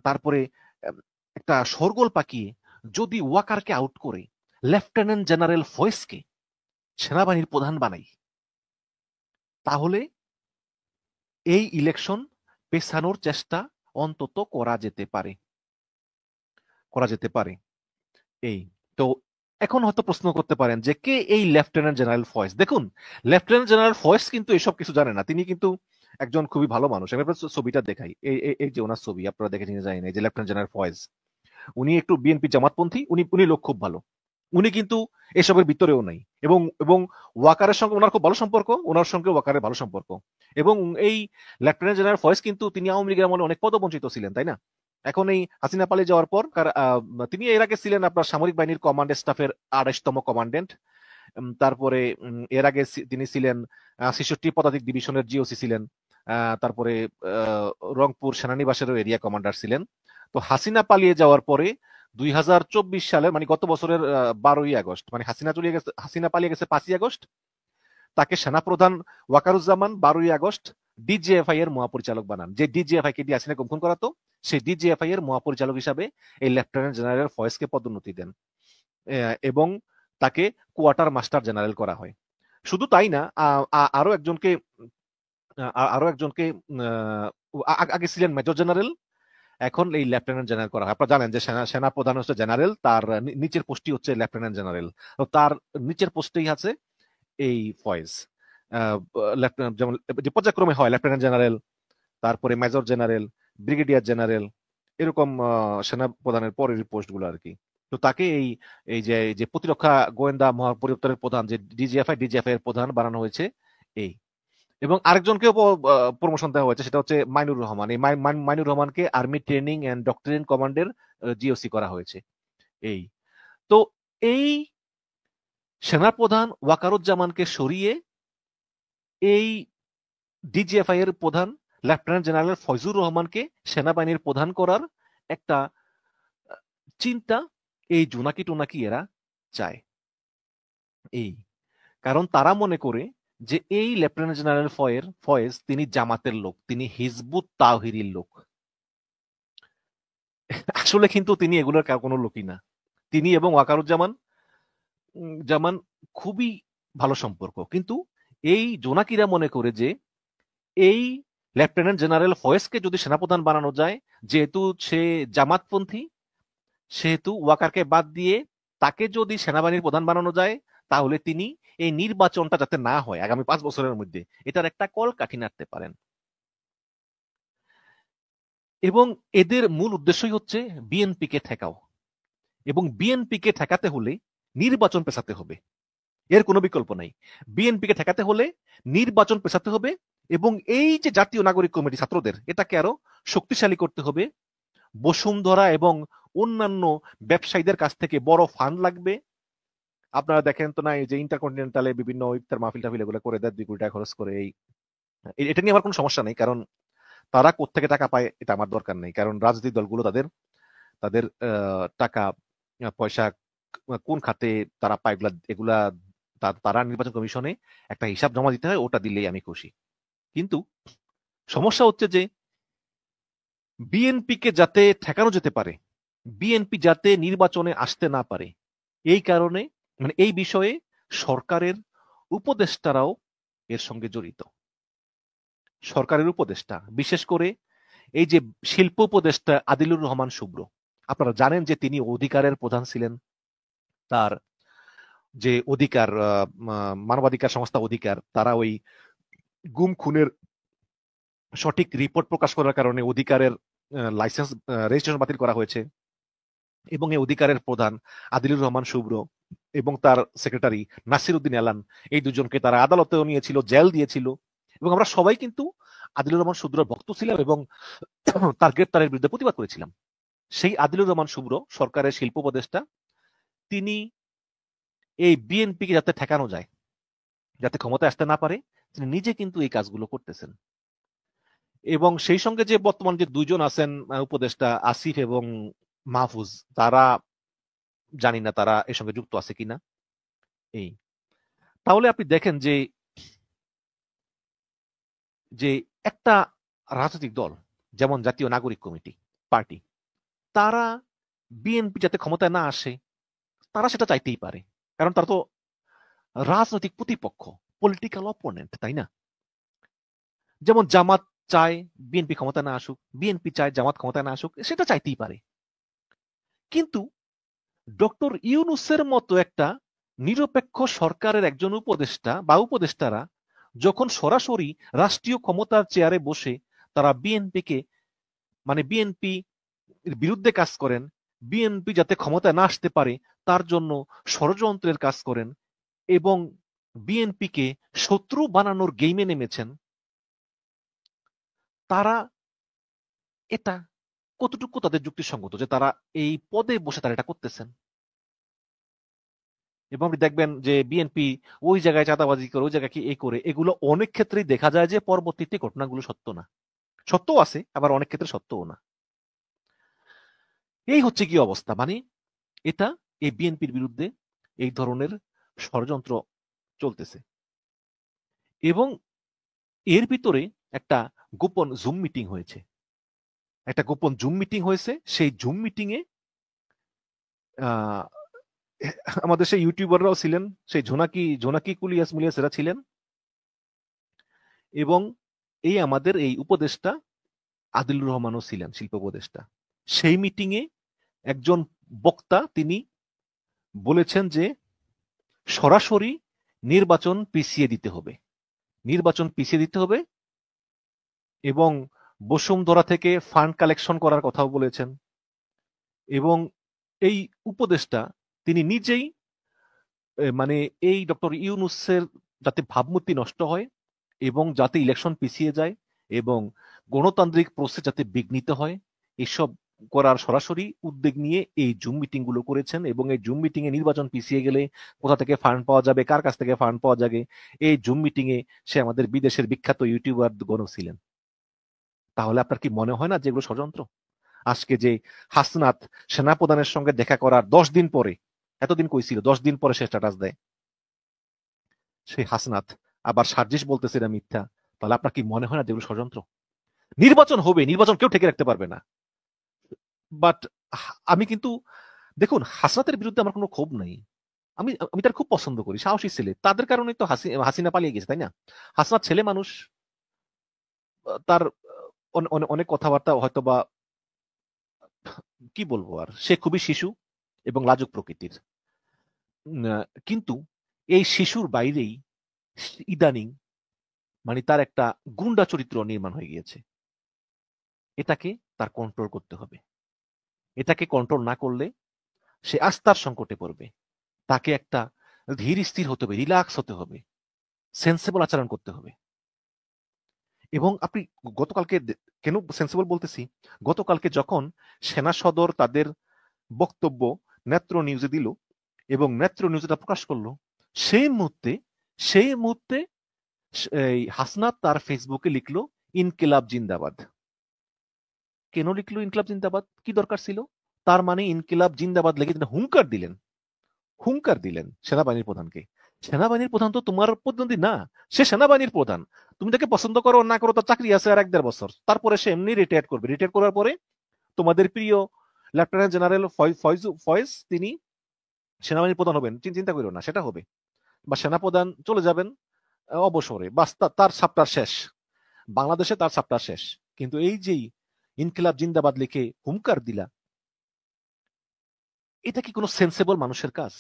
তারপরে একটা শোরগোল পাকিয়ে যদি ওয়াকারকে আউট করে লেফটেন্যান্ট জেনারেল ফয়েজকে সেনাবাহিনীর প্রধান বানাই, তাহলে এই ইলেকশন পেছানোর চেষ্টা অন্তত করা যেতে পারে। এই তো এখন হয়তো প্রশ্ন করতে পারেন যে কে এই লেফটেন্যান্ট জেনারেল ফয়েজ। দেখুন, লেফটেন্যান্ট জেনারেল ফয়েজ কিন্তু এসব কিছু জানে না। তিনি কিন্তু একজন খুবই ভালো মানুষ। আমি আপনার ছবিটা দেখাই, এই যে ওনার ছবি, আপনারা দেখে নিয়ে যায়নি, যে লেফটেন্যান্ট জেনারেল ফয়েজ, উনি একটু বিএনপি জামাতপন্থী, উনি লোক খুব ভালো, উনি কিন্তু এসবের ভিতরেও নাই। এবং ওয়াকারের সঙ্গে ওনার খুব ভালো সম্পর্ক, ওনার সঙ্গে ওয়াকারের ভালো সম্পর্ক। এবং এই লেফটেন্যান্ট জেনারেল ফয়েজ কিন্তু তিনি আওয়ামী লীগের আমলে অনেক পদবঞ্চিত ছিলেন, তাই না? এখন এই হাসিনা পালিয়ে যাওয়ার পর তিনি এর আগে ছিলেন আপনার সামরিক বাহিনীর কমান্ড স্টাফের 28তম কমান্ডেন্ট। তারপরে এর আগে তিনি ছিলেন 66 পদাতিক ডিভিশনের জিওসি ছিলেন। তারপরে রংপুর সেনানিবাসেরও এরিয়া কমান্ডার ছিলেন। তো হাসিনা পালিয়ে যাওয়ার পরে 2024 সালে, মানে গত বছরের 12ই আগস্ট, মানে হাসিনা পালিয়ে গেছে 5ই আগস্ট, তাকে সেনাপ্রধান ওয়াকারুজ্জামান 12ই আগস্ট ডিজিএফআই এর মহাপরিচালক বানান। যে ডিজিএফআই কে দিয়ে হাসিনা গুম করা হতো, সেই ডিজিএফআই এর মহাপরিচালক হিসাবে এই লেফটেন্যান্ট জেনারেল ফয়েজকে পদোন্নতি দেন এবং তাকে কোয়ার্টার মাস্টার জেনারেল করা হয়। শুধু তাই না, আরো একজনকে আগে ছিলেন মেজর জেনারেল, এখন এই লেফটেন্যান্ট জেনারেল করা হয়। আপনারা জানেন যে সেনা প্রধান হচ্ছে জেনারেল, তার নিচের পোস্টই হচ্ছে লেফটেন্যান্ট জেনারেল। তার নিচের পোস্টেই আছে এই ফয়েজ। যেমন যে পর্যায়ক্রমে হয় লেফটেন্যান্ট জেনারেল, তারপরে মেজর জেনারেল, ব্রিগেডিয়ার জেনারেল, এরকম সেনা প্রধানের পরের পোস্টগুলো আর কি। তো তাকে এই যে প্রতিরক্ষা গোয়েন্দা মহাপরিদপ্তরের প্রধান, যে ডিজিএফআই এর প্রধান বানানো হয়েছে এই। এবং আরেকজনকেও প্রমোশন দেওয়া হয়েছে, সেটা হচ্ছে মাইনুর রহমান। এই মাইনুর রহমানকে আর্মি ট্রেনিং এন্ড ডক্টরিন কমান্ডের জিওসি করা হয়েছে এই। তো এই সেনাপ্রধান ওয়াকারুজ্জামানকে সরিয়ে এই ডিজিএফআই এর প্রধান লেফটেন্যান্ট জেনারেল ফয়জুর রহমানকে সেনাবাহিনীর প্রধান করার একটা চিন্তা এই জোনাকি টোনাকি এরা চায় এই। কারণ তারা মনে করে যে এই লেফটেন্যান্ট জেনারেল ফয়েজ তিনি জামাতের লোক, তিনি হিজবুত তাওহিরির লোক। আসলে কিন্তু তিনি এগুলোর কোনো লোকই না, তিনি এবং ওয়াকারুজ্জামান জামান খুবই ভালো সম্পর্ক, কিন্তু এই জোনাকিরা মনে করে যে এই লেফটেন্যান্ট জেনারেল ফয়েজকে যদি সেনাপ্রধান বানানো যায়, যেহেতু সে জামাতপন্থী, সেহেতু ওয়াকারকে বাদ দিয়ে তাকে যদি সেনাবাহিনীর প্রধান বানানো যায়, তাহলে তিনি এই নির্বাচনটা যাতে না হয় আগামী 5 বছরের মধ্যে, এটার একটা কলকাঠি নাড়তে পারেন। এবং এদের মূল উদ্দেশ্যই হচ্ছে বিএনপিকে ঠেকাও, এবং বিএনপিকে ঠেকাতে হলে নির্বাচন পেছাতে হবে, এর কোনো বিকল্প নাই। বিএনপিকে ঠেকাতে হলে নির্বাচন পেছাতে হবে, এবং এই যে জাতীয় নাগরিক কমিটি ছাত্রদের, এটাকে আরো শক্তিশালী করতে হবে। বসুন্ধরা এবং অন্যান্য ব্যবসায়ীদের কাছ থেকে বড় ফান্ড লাগবে। আপনারা দেখেন তো না, এই যে ইন্টারকন্টিনেন্টালে বিভিন্ন ইফতার মাহফিল টাফিল এগুলো করে দেয় 2 কোটি টাকা খরচ করে। এটা নিয়ে আমার কোনো সমস্যা নেই, কারণ তারা কোত্থেকে টাকা পায় এটা আমার দরকার নেই, কারণ রাজনৈতিক দলগুলো তাদের তাদের টাকা পয়সা কোন খাতে তারা পায় এগুলা তারা নির্বাচন কমিশনে একটা হিসাব জমা দিতে হয়, ওটা দিলেই আমি খুশি। কিন্তু সমস্যা হচ্ছে যে বিএনপিকে যাতে ঠেকানো যেতে পারে, বিএনপি যাতে নির্বাচনে আসতে না পারে, এই কারণে মানে এই বিষয়ে সরকারের উপদেষ্টারাও এর সঙ্গে জড়িত। সরকারের উপদেষ্টা, বিশেষ করে এই যে শিল্প উপদেষ্টা আদিলুর রহমান শুভ্র, আপনারা জানেন যে তিনি অধিকারের প্রধান ছিলেন। তার যে অধিকার, মানবাধিকার সংস্থা অধিকার, তারা ওই গুম খুনের সঠিক রিপোর্ট প্রকাশ করার কারণে অধিকারের লাইসেন্স রেজিস্ট্রেশন বাতিল করা হয়েছে, এবং এই অধিকারের প্রধান আদিলুর রহমান শুভ্র এবং তার সেক্রেটারি নাসির উদ্দিন এলান, এই দুজনকে তারা আদালতেও নিয়েছিল, জেল দিয়েছিল, এবং আমরা সবাই কিন্তু আদিলুর রহমান শুভ্রর ভক্ত ছিলাম এবং তার গ্রেপ্তারের বিরুদ্ধে প্রতিবাদ করেছিলাম। সেই আদিলুর রহমান শুভ্র সরকারের শিল্প উপদেষ্টা, তিনি এই বিএনপিকে যাতে ঠেকানো যায়, যাতে ক্ষমতায় আসতে না পারে, তিনি নিজে কিন্তু এই কাজগুলো করতেছেন। এবং সেই সঙ্গে যে বর্তমান যে 2 জন আছেন উপদেষ্টা, আসিফ এবং মাহফুজ, তারা জানি না তারা এর সঙ্গে যুক্ত আছে কিনা। এই তাহলে আপনি দেখেন যে যে একটা রাজনৈতিক দল যেমন জাতীয় নাগরিক কমিটি পার্টি, তারা বিএনপি যাতে ক্ষমতায় না আসে, তারা সেটা চাইতেই পারে, কারণ তারা তো রাজনৈতিক প্রতিপক্ষ, পলিটিক্যাল অপোনেন্ট, তাই না? যেমন জামাত চায় বিএনপি ক্ষমতা না আসুক, বিএনপি চায় জামাত ক্ষমতা না আসুক, সেটা চাইতেই পারে। কিন্তু ডক্টর ইউনূসের মতো একটা নিরপেক্ষ সরকারের একজন উপদেষ্টা বা উপদেষ্টারা যখন সরাসরি রাষ্ট্রীয় ক্ষমতার চেয়ারে বসে তারা বিএনপিকে মানে বিএনপি বিরুদ্ধে কাজ করেন, বিএনপি যাতে ক্ষমতায় না আসতে পারে তার জন্য ষড়যন্ত্রের কাজ করেন এবং বিএনপিকে শত্রু বানানোর গেমে নেমেছেন, তারা এটা কতটুকু তাদের যুক্তিসঙ্গত যে তারা এই পদে বসে তারা এটা করতেছেন? এবং আপনি দেখবেন যে বিএনপি ওই জায়গায় চাঁদাবাজি করে, ওই জায়গায় কি এই করে, এগুলো অনেক ক্ষেত্রেই দেখা যায় যে পরবর্তীতে ঘটনাগুলো সত্য না, সত্যও আছে, আবার অনেক ক্ষেত্রে সত্যও না। এই হচ্ছে কি অবস্থা, মানে এটা এই বিএনপির বিরুদ্ধে এই ধরনের ষড়যন্ত্র চলতেছে। এবং এর ভিতরে একটা গোপন জুম মিটিং হয়েছে, সেই জুম মিটিং এ আমাদের সেই ইউটিউবাররাও ছিলেন, সেই জোনাকি কুলিয়াস মুলিয়াস এরা ছিলেন, এবং এই আমাদের এই উপদেষ্টা আদিলুর রহমানও ছিলেন, শিল্প উপদেষ্টা। সেই মিটিং এ একজন বক্তা তিনি বলেছেন যে সরাসরি নির্বাচন পিছিয়ে দিতে হবে, এবং বসুন্ধরা থেকে ফান্ড কালেকশন করার কথাও বলেছেন। এবং এই উপদেষ্টা তিনি নিজেই মানে এই ডক্টর ইউনূসের যাতে ভাবমূর্তি নষ্ট হয় এবং যাতে ইলেকশন পিছিয়ে যায় এবং গণতান্ত্রিক প্রসেস যাতে বিঘ্নিত হয়, এসব করার সরাসরি উদ্যোগ নিয়ে এই জুম মিটিং গুলো করেছেন। এবং এই জুম মিটিং এ নির্বাচন পিছিয়ে গেলে কোথা থেকে ফান্ড পাওয়া যাবে, কার কাছ থেকে ফান্ড পাওয়া যাবে, এই জুম মিটিং এ সে আমাদের বিদেশের বিখ্যাত ইউটিউবার গণ ছিলেন। তাহলে আপনার কি মনে হয় না যেগুলো ষড়যন্ত্র? আজকে যে হাসনাত সেনাপ্রধানের সঙ্গে দেখা করার 10 দিন পরে, এতদিন কইছিল 10 দিন পরে সে স্ট্যাটাস দেয়, সেই হাসনাত আবার সার্জিস বলতেছে এটা মিথ্যা, তাহলে আপনার কি মনে হয় না যেগুলো ষড়যন্ত্র? নির্বাচন হবে, নির্বাচন কেউ ঠেকে রাখতে পারবে না, বাট আমি কিন্তু দেখুন, হাসনাতের বিরুদ্ধে আমার কোনো ক্ষোভ নাই। আমি আমি তার খুব পছন্দ করি, সাহসী ছেলে। তাদের কারণে তো হাসিনা পালিয়ে গেছে, তাই না? হাসনাত ছেলে মানুষ, তার অনেক কথাবার্তা হয়তো বা কি বলবো আর, সে খুবই শিশু এবং লাজুক প্রকৃতির। কিন্তু এই শিশুর বাইরেই ইদানিং মানে তার একটা গুন্ডা চরিত্র নির্মাণ হয়ে গিয়েছে। এটাকে তার কন্ট্রোল করতে হবে। এটাকে কন্ট্রোল না করলে সে আস্থার সংকটে পড়বে। তাকে একটা ধীর স্থির হতে হবে, রিল্যাক্স হতে হবে, সেন্সেবল আচরণ করতে হবে। এবং আপনি গতকালকে কেন সেন্সিবল বলতেছি, গতকালকে যখন সেনা সদর তাদের বক্তব্য নেত্র নিউজে দিল এবং নেত্র নিউজটা প্রকাশ করলো, সেই মুহূর্তে এই হাসনাত তার ফেসবুকে লিখলো ইনকিলাব জিন্দাবাদ। কেন লিখলো ইনকিলাব জিন্দাবাদ? কি দরকার ছিল? তার মানে ইনকিলাব জিন্দাবাদ লিখে তিনি হুঙ্কার দিলেন সেনাবাহিনীর প্রধানকে। সেনাবাহিনীর প্রধান তো তোমার প্রতিদ্বন্দ্বী না, সে সেনাবাহিনীর প্রধান। তুমি তাকে পছন্দ করো না করো, তার চাকরি আছে আর 1-1.5 বছর, তারপরে সে এমনি রিটায়ার করবে। রিটায়ার করার পরে তোমাদের প্রিয় লেফটেন্যান্ট জেনারেল ফয়েজ তিনি সেনাবাহিনীর প্রধান হবেন, চিন্তা করো না, সেটা হবে। বা সেনাপ্রধান চলে যাবেন অবসরে, বাস তার সাপটার শেষ, বাংলাদেশে তার সাপটার শেষ। কিন্তু এই যেই ইনকিলাব জিন্দাবাদ লিখে হুঙ্কার দিলা, এটা কি কোনো সেন্সেবল মানুষের কাজ?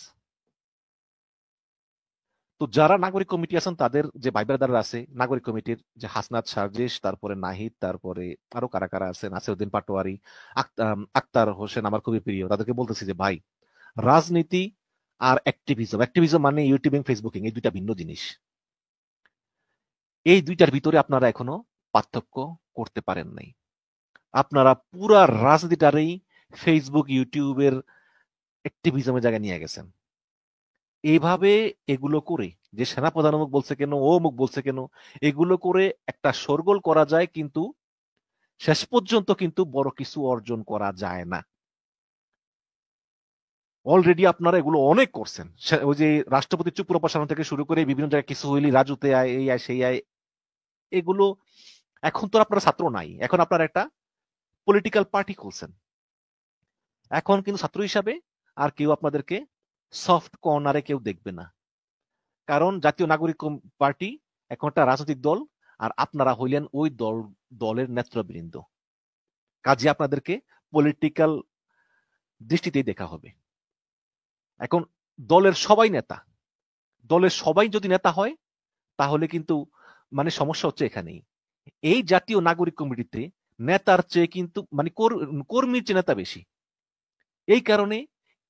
তো যারা নাগরিক কমিটি আছেন, তাদের যে ভাই ব্রাদাররা আছে নাগরিক কমিটির, যে হাসনাত, সার্জিস, তারপরে নাহিদ, তারপরে আরো কারা কারা আছে, নাসিরউদ্দিন পাটোয়ারি, আক্তার হোসেন আমার খুবই প্রিয়, তাদেরকে বলতেছি যে ভাই, রাজনীতি আর অ্যাক্টিভিজম মানে ইউটিউবিং, ফেসবুকিং, এই দুইটা ভিন্ন জিনিস। এই দুইটার ভিতরে আপনারা এখনো পার্থক্য করতে পারেন নাই। আপনারা পুরা রাজনীতিটারই ফেসবুক, ইউটিউবের অ্যাক্টিভিজমের জায়গায় নিয়ে গেছেন। এইভাবে এগুলো করে, যে সেনাপ্রধান অমুক বলছে কেন, ও অমুক বলছে কেন, এগুলো করে একটা শোরগোল করা যায়, কিন্তু শেষ পর্যন্ত কিন্তু বড় কিছু অর্জন করা যায় না। অলরেডি আপনারা এগুলো অনেক করছেন। ওই যে রাষ্ট্রপতি চুপ প্রপাসানো থেকে শুরু করে বিভিন্ন জায়গায় কিছু হইলি রাজুতে আয়, এই আয় সেই আয়, এগুলো এখন তো আপনারা ছাত্র নাই, এখন আপনারা একটা পলিটিক্যাল পার্টি খুলছেন। এখন কিন্তু ছাত্র হিসাবে আর কেউ আপনাদেরকে সফট কর্নারে কেউ দেখবে না, কারণ জাতীয় নাগরিক পার্টি এখন একটা রাজনৈতিক দল, আর আপনারা হইলেন ওই দলের নেতৃবৃন্দ। কাজে আপনাদেরকে পলিটিক্যাল দৃষ্টিতেই দেখা হবে। এখন দলের সবাই যদি নেতা হয়, তাহলে কিন্তু মানে সমস্যা হচ্ছে এখানেই। এই জাতীয় নাগরিক কমিটিতে নেতার চেয়ে কিন্তু মানে কর্মীর চেয়ে নেতা বেশি। এই কারণে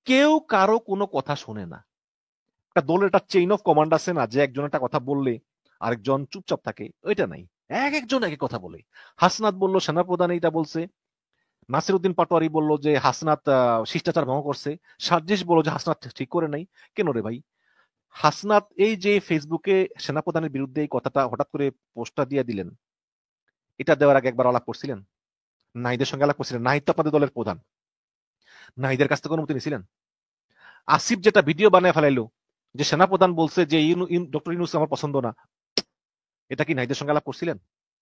কেউ কারো কোনো কথা শোনে না। একটা দলের একটা চেইন অফ কমান্ড আছে না, যে একজন একটা কথা বললে আরেকজন চুপচাপ থাকে, ওইটা নাই। একজন এক কথা বলে। হাসনাত বলল সেনাপ্রধান এইটা বলছে, নাসিরউদ্দিন পাটোয়ারি বলল যে হাসনাত শিষ্টাচার ভঙ্গ করছে, সার্জিস বলল যে হাসনাত ঠিক করে নাই। কেন রে ভাই? হাসনাত এই যে ফেসবুকে সেনাপ্রধানের বিরুদ্ধে এই কথাটা হঠাৎ করে পোস্টটা দিয়ে দিলেন, এটা দেওয়ার আগে একবার আলাপ করছিলেন? নাহিদের সঙ্গে আলাপ করছিলেন? নাহিদ তো আপনাদের দলের প্রধান, নাহিদের কাছ থেকে অনুমতি নিয়েছিলেন? আসিফ যেটা ভিডিও বানায় ফেলাইলো যে সেনাপ্রধান বলছে যে ডক্টর ইউনূস আমার পছন্দ না, এটা কি নাহিদের সঙ্গে আলাপ করছিলেন?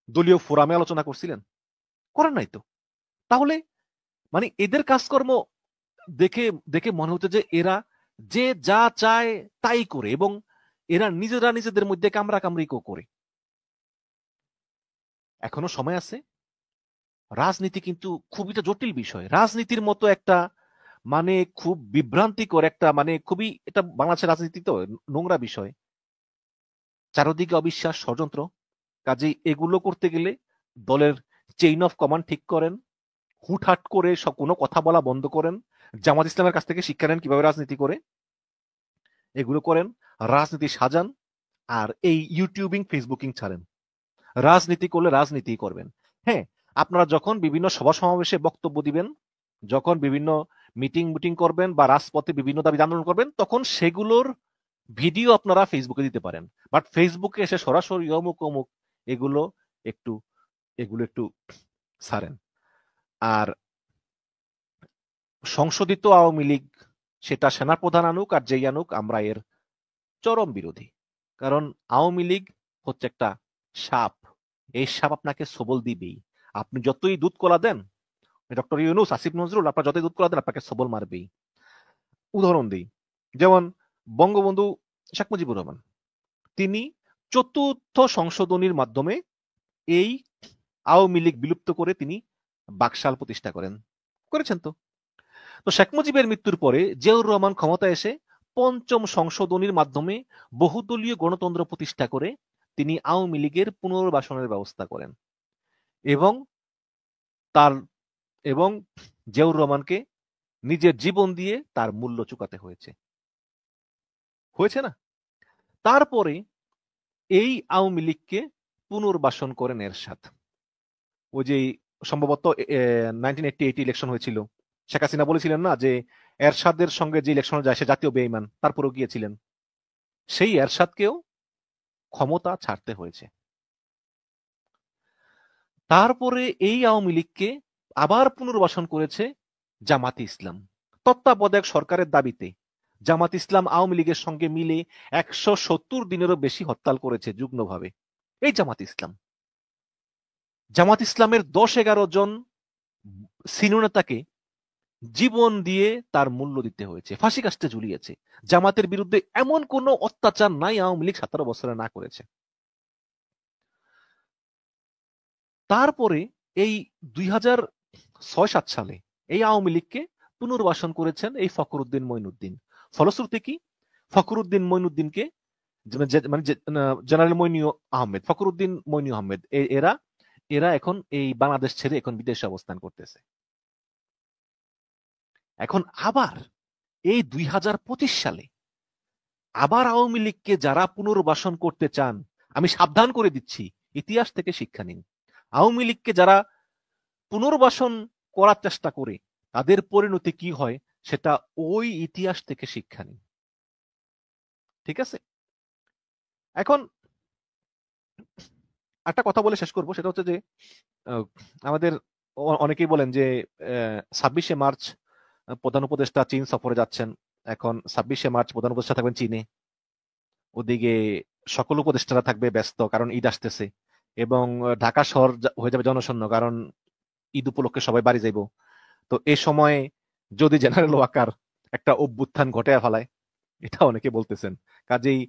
দলীয় ফোরামে আলোচনা করছিলেন? করেন নাই তো। তাহলে মানে এদের কাজকর্ম দেখে দেখে মনে হচ্ছে যে এরা যে যা চায় তাই করে, এবং এরা নিজেদের মধ্যে কামড়া কামড়ি করে। এখনো সময় আছে। রাজনীতি কিন্তু খুব একটা জটিল বিষয়। রাজনীতির মতো একটা মানে খুব বিভ্রান্তিকর একটা মানে খুবই, এটা বাংলাদেশের রাজনীতি তো নোংরা বিষয়, চারদিকে অবিশ্বাস, ষড়যন্ত্র। কাজেই এগুলো করতে গেলে দলের চেইন অফ কমান্ড ঠিক করেন, হুটহাট করে সব কোনো কথা বলা বন্ধ করেন, জামাত ইসলামের কাছ থেকে শিক্ষা নেন কিভাবে রাজনীতি করে, এগুলো করেন, রাজনীতি সাজান, আর এই ইউটিউবিং, ফেসবুকিং ছাড়েন। রাজনীতি করলে রাজনীতি করবেন। হ্যাঁ, আপনারা যখন বিভিন্ন সভা সমাবেশে বক্তব্য দিবেন, যখন বিভিন্ন মিটিং করবেন বা রাজপথে বিভিন্ন দাবি আন্দোলন করবেন, তখন সেগুলোর ভিডিও আপনারা ফেসবুকে দিতে পারেন। বাট ফেসবুকে এসে সরাসরি অমুক অমুক এগুলো একটু ছাড়েন। আর সংশোধিত আওয়ামী লীগ, সেটা সেনাপ্রধান আনুক আর যেই আনুক, আমরা এর চরম বিরোধী। কারণ আওয়ামী লীগ হচ্ছে একটা সাপ, এই সাপ আপনাকে সবল দিবেই। আপনি যতই দুধ কলা দেন, ডক্টর ইউনূস, আসিফ নজরুল, আপনার যতই দুধ কলা দেন, আপনাকে সবল মারবেই। উদাহরণ দিই, যেমন বঙ্গবন্ধু শেখ মুজিবুর রহমান, তিনি চতুর্থ সংশোধনীর মাধ্যমে এই আওয়ামী লীগ বিলুপ্ত করে তিনি বাকশাল প্রতিষ্ঠা করেছেন। তো শেখ মুজিবের মৃত্যুর পরে জিয়াউর রহমান ক্ষমতায় এসে পঞ্চম সংশোধনীর মাধ্যমে বহুদলীয় গণতন্ত্র প্রতিষ্ঠা করে তিনি আওয়ামী লীগের পুনর্বাসনের ব্যবস্থা করেন এবং এবং জিয়াউর রহমানকে নিজের জীবন দিয়ে তার মূল্য চুকাতে হয়েছে না? তারপরে এই আওয়ামী লীগকে পুনর্বাসন করেন এরশাদ। ওই যে সম্ভবত 1988 ইলেকশন হয়েছিল, শেখ হাসিনা বলেছিলেন না যে এরশাদের সঙ্গে যে ইলেকশন যায় সে জাতীয় বেঈমান, তারপরেও গিয়েছিলেন। সেই এরশাদকেও ক্ষমতা ছাড়তে হয়েছে। তারপরে এই আওয়ামী লীগকে আবার পুনর্বাসন করেছে জামাতে ইসলাম। তত্ত্বাবধায়ক সরকারের দাবিতে জামাত ইসলাম আওয়ামী লীগের সঙ্গে মিলে 170 দিনেরও বেশি হরতাল করেছে যুগ্মভাবে। এই জামাত ইসলামের 10-11 জন সিনিয়র নেতাকে জীবন দিয়ে তার মূল্য দিতে হয়েছে, ফাঁসি কাস্টে ঝুলিয়েছে। জামাতের বিরুদ্ধে এমন কোন অত্যাচার নাই আওয়ামী লীগ 17 বছরে না করেছে। তারপরে এই 2006-07 সালে এই আওয়ামী লীগকে পুনর্বাসন করেছেন এই ফখরুদ্দিন মঈনুদ্দিন। ফলশ্রুতি কি, ফখরুদ্দিন মঈনুদ্দিনকে মানে জেনারেল ফখরুদ্দিন মইনু আহমেদ এরা এখন এই বাংলাদেশ ছেড়ে এখন বিদেশে অবস্থান করতেছে। এখন আবার এই 2025 সালে আবার আওয়ামী লীগকে যারা পুনর্বাসন করতে চান, আমি সাবধান করে দিচ্ছি, ইতিহাস থেকে শিক্ষা নিন। আওয়ামী লীগকে যারা পুনর্বাসন করার চেষ্টা করে তাদের পরিণতি কি হয় সেটা ওই ইতিহাস থেকে শিক্ষা নিন, ঠিক আছে? এখন একটা কথা বলে শেষ করবো, সেটা হচ্ছে যে আমাদের অনেকেই বলেন যে 26শে মার্চ প্রধান উপদেষ্টা চীন সফরে যাচ্ছেন। এখন 26শে মার্চ প্রধান উপদেষ্টা থাকবেন চীনে, ওদিকে সকল উপদেষ্টারা থাকবে ব্যস্ত, কারণ ঈদ আসতেছে এবং ঢাকা শহর হয়ে যাবে জনশূন্য, কারণ ঈদ উপলক্ষে সবাই বাড়ি যাইব। তো এই সময় যদি জেনারেল ওয়াকার একটা অভ্যুত্থান ঘটে ফেলায়, এটা অনেকে বলতেছেন। কাজেই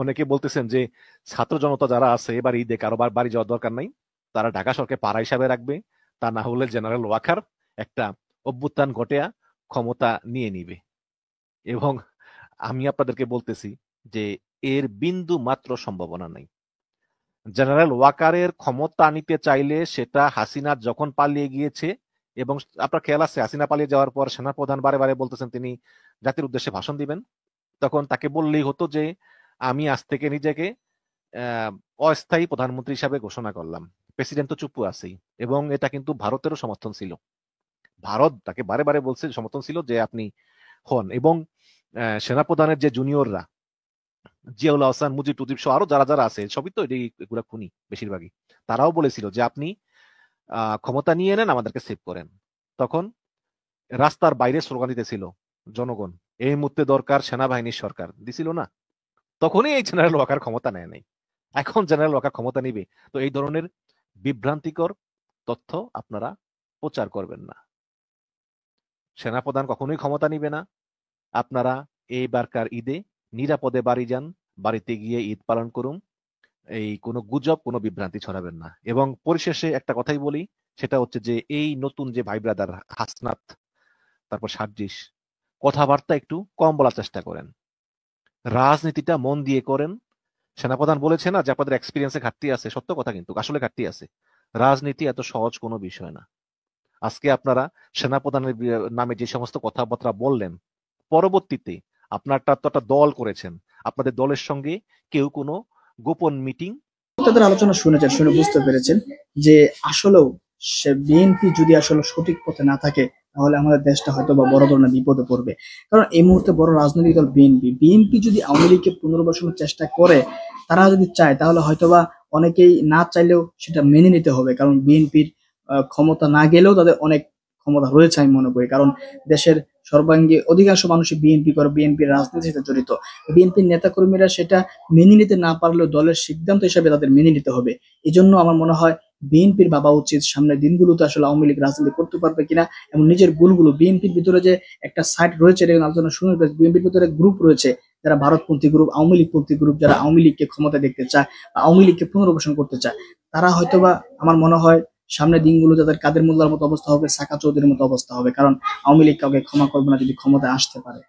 অনেকে বলতেছেন যে ছাত্র জনতা যারা আছে এবার ঈদে কারো বাড়ি যাওয়ার দরকার নাই, তারা ঢাকা শহরকে পাড়া হিসাবে রাখবে, তা না হলে জেনারেল ওয়াকার একটা অভ্যুত্থান ঘটে ক্ষমতা নিয়ে নিবে। এবং আমি আপনাদেরকে বলতেছি যে এর বিন্দু মাত্র সম্ভাবনা নাই। জেনারেল ওয়াকারের ক্ষমতা নিতে চাইলে সেটা হাসিনা যখন পালিয়ে গিয়েছে, এবং আপনার খেয়াল আছে হাসিনা পালিয়ে যাওয়ার পর সেনাপ্রধান বারে বারে বলতেছেন তিনি জাতির উদ্দেশ্যে ভাষণ দিবেন, তখন তাকে বললেই হতো যে আমি আজ থেকে নিজেকে অস্থায়ী প্রধানমন্ত্রী হিসাবে ঘোষণা করলাম। প্রেসিডেন্ট তো চুপ আছেই, এবং এটা কিন্তু ভারতেরও সমর্থন ছিল। ভারত তাকে বারে বারে বলছে সমর্থন ছিল যে আপনি হন, এবং সেনাপ্রধানের যে জুনিয়ররা জিয়াউল হাসান, মুজিব টুজিব সহ আরো যারা যারা আছে, সবই তো এগুলা খুনি বেশিরভাগই, তারাও বলেছিল যে আপনি ক্ষমতা নিয়ে নেন, আমাদেরকে সেভ করেন। তখন রাস্তার বাইরে স্লোগান দিতেছিল জনগণ, এই মুহূর্তে দরকার সেনাবাহিনীর সরকার, দিছিল না? তখনই এই জেনারেল ওয়াকার ক্ষমতা নেয় নাই। এখন জেনারেল ওয়াকার ক্ষমতা নিবে, তো এই ধরনের বিভ্রান্তিকর তথ্য আপনারা প্রচার করবেন না। সেনাপ্রধান কখনোই ক্ষমতা নিবে না। আপনারা এইবারকার ঈদে নিরাপদে বাড়ি যান, বাড়িতে গিয়ে ঈদ পালন করুন, এই কোনো গুজব কোনো বিভ্রান্তি ছড়াবেন না। এবং পরিশেষে একটা কথাই বলি, সেটা হচ্ছে যে এই নতুন যে ভাই ব্রাদার হাসনাত তারপর সার্জিস, কথাবার্তা একটু কম বলার চেষ্টা করেন, রাজনীতিটা মন দিয়ে করেন। সেনাপ্রধান বলেছে না যে আপনাদের এক্সপিরিয়েন্সে ঘাটতি আছে, সত্য কথা, কিন্তু আসলে ঘাটতি আছে। রাজনীতি এত সহজ কোনো বিষয় না। আজকে আপনারা সেনাপ্রধানের নামে যে সমস্ত কথাবার্তা বললেন, পরবর্তীতে আপনারটা তো একটা দল করেছেন, আপনাদের দলের সঙ্গে কেউ কোনো গোপন মিটিং তাদের আলোচনা শুনেছেন, শুনে বুঝতে পেরেছেন যে আসলেও সে বিএনপি যদি আসলে সঠিক পথে না থাকে তাহলে আমাদের দেশটা হয়তো বা বড় ধরনের বিপদে পড়বে। কারণ এই মুহূর্তে বড় রাজনৈতিক দল বিএনপি যদি আওয়ামী লীগকে পুনর্বাসনের চেষ্টা করে, তারা যদি চায় তাহলে হয়তোবা অনেকেই না চাইলেও সেটা মেনে নিতে হবে। কারণ বিএনপির ক্ষমতা না গেলেও তাদের অনেক ক্ষমতা রয়েছে আমি মনে করি। কারণ দেশের সর্বাঙ্গে অধিকাংশ মানুষই বিএনপি করে, বিএনপির রাজনীতির সাথে জড়িত। বিএনপির নেতাকর্মীরা সেটা মেনে নিতে না পারলেও দলের সিদ্ধান্ত হিসেবে তাদের মেনে নিতে হবে। এই জন্য আমার মনে হয় বিএনপির ভাবা উচিত সামনের দিনগুলোতে আসলে আওয়ামী লীগ রাজনীতি করতে পারবে কিনা, এবং নিজের ভুলগুলো, বিএনপির ভিতরে যে একটা সাইড রয়েছে এটা কিন্তু আলোচনা শুরু হয়েছে, বিএনপির ভিতরে গ্রুপ রয়েছে যারা ভারতপন্থী গ্রুপ, আওয়ামী লীগপন্থী গ্রুপ, যারা আওয়ামী লীগকে ক্ষমতা দেখতে চায় বা আওয়ামী লীগকে পুনর্বাসন করতে চায়, তারা হয়তোবা আমার মনে হয় সামনের দিনগুলো তাদের কাদের মোল্লার মতো অবস্থা হবে, সাকা চৌধুরীর মতো অবস্থা হবে, কারণ আওয়ামী লীগ কাউকে ক্ষমা করবে না যদি ক্ষমতায় আসতে পারে।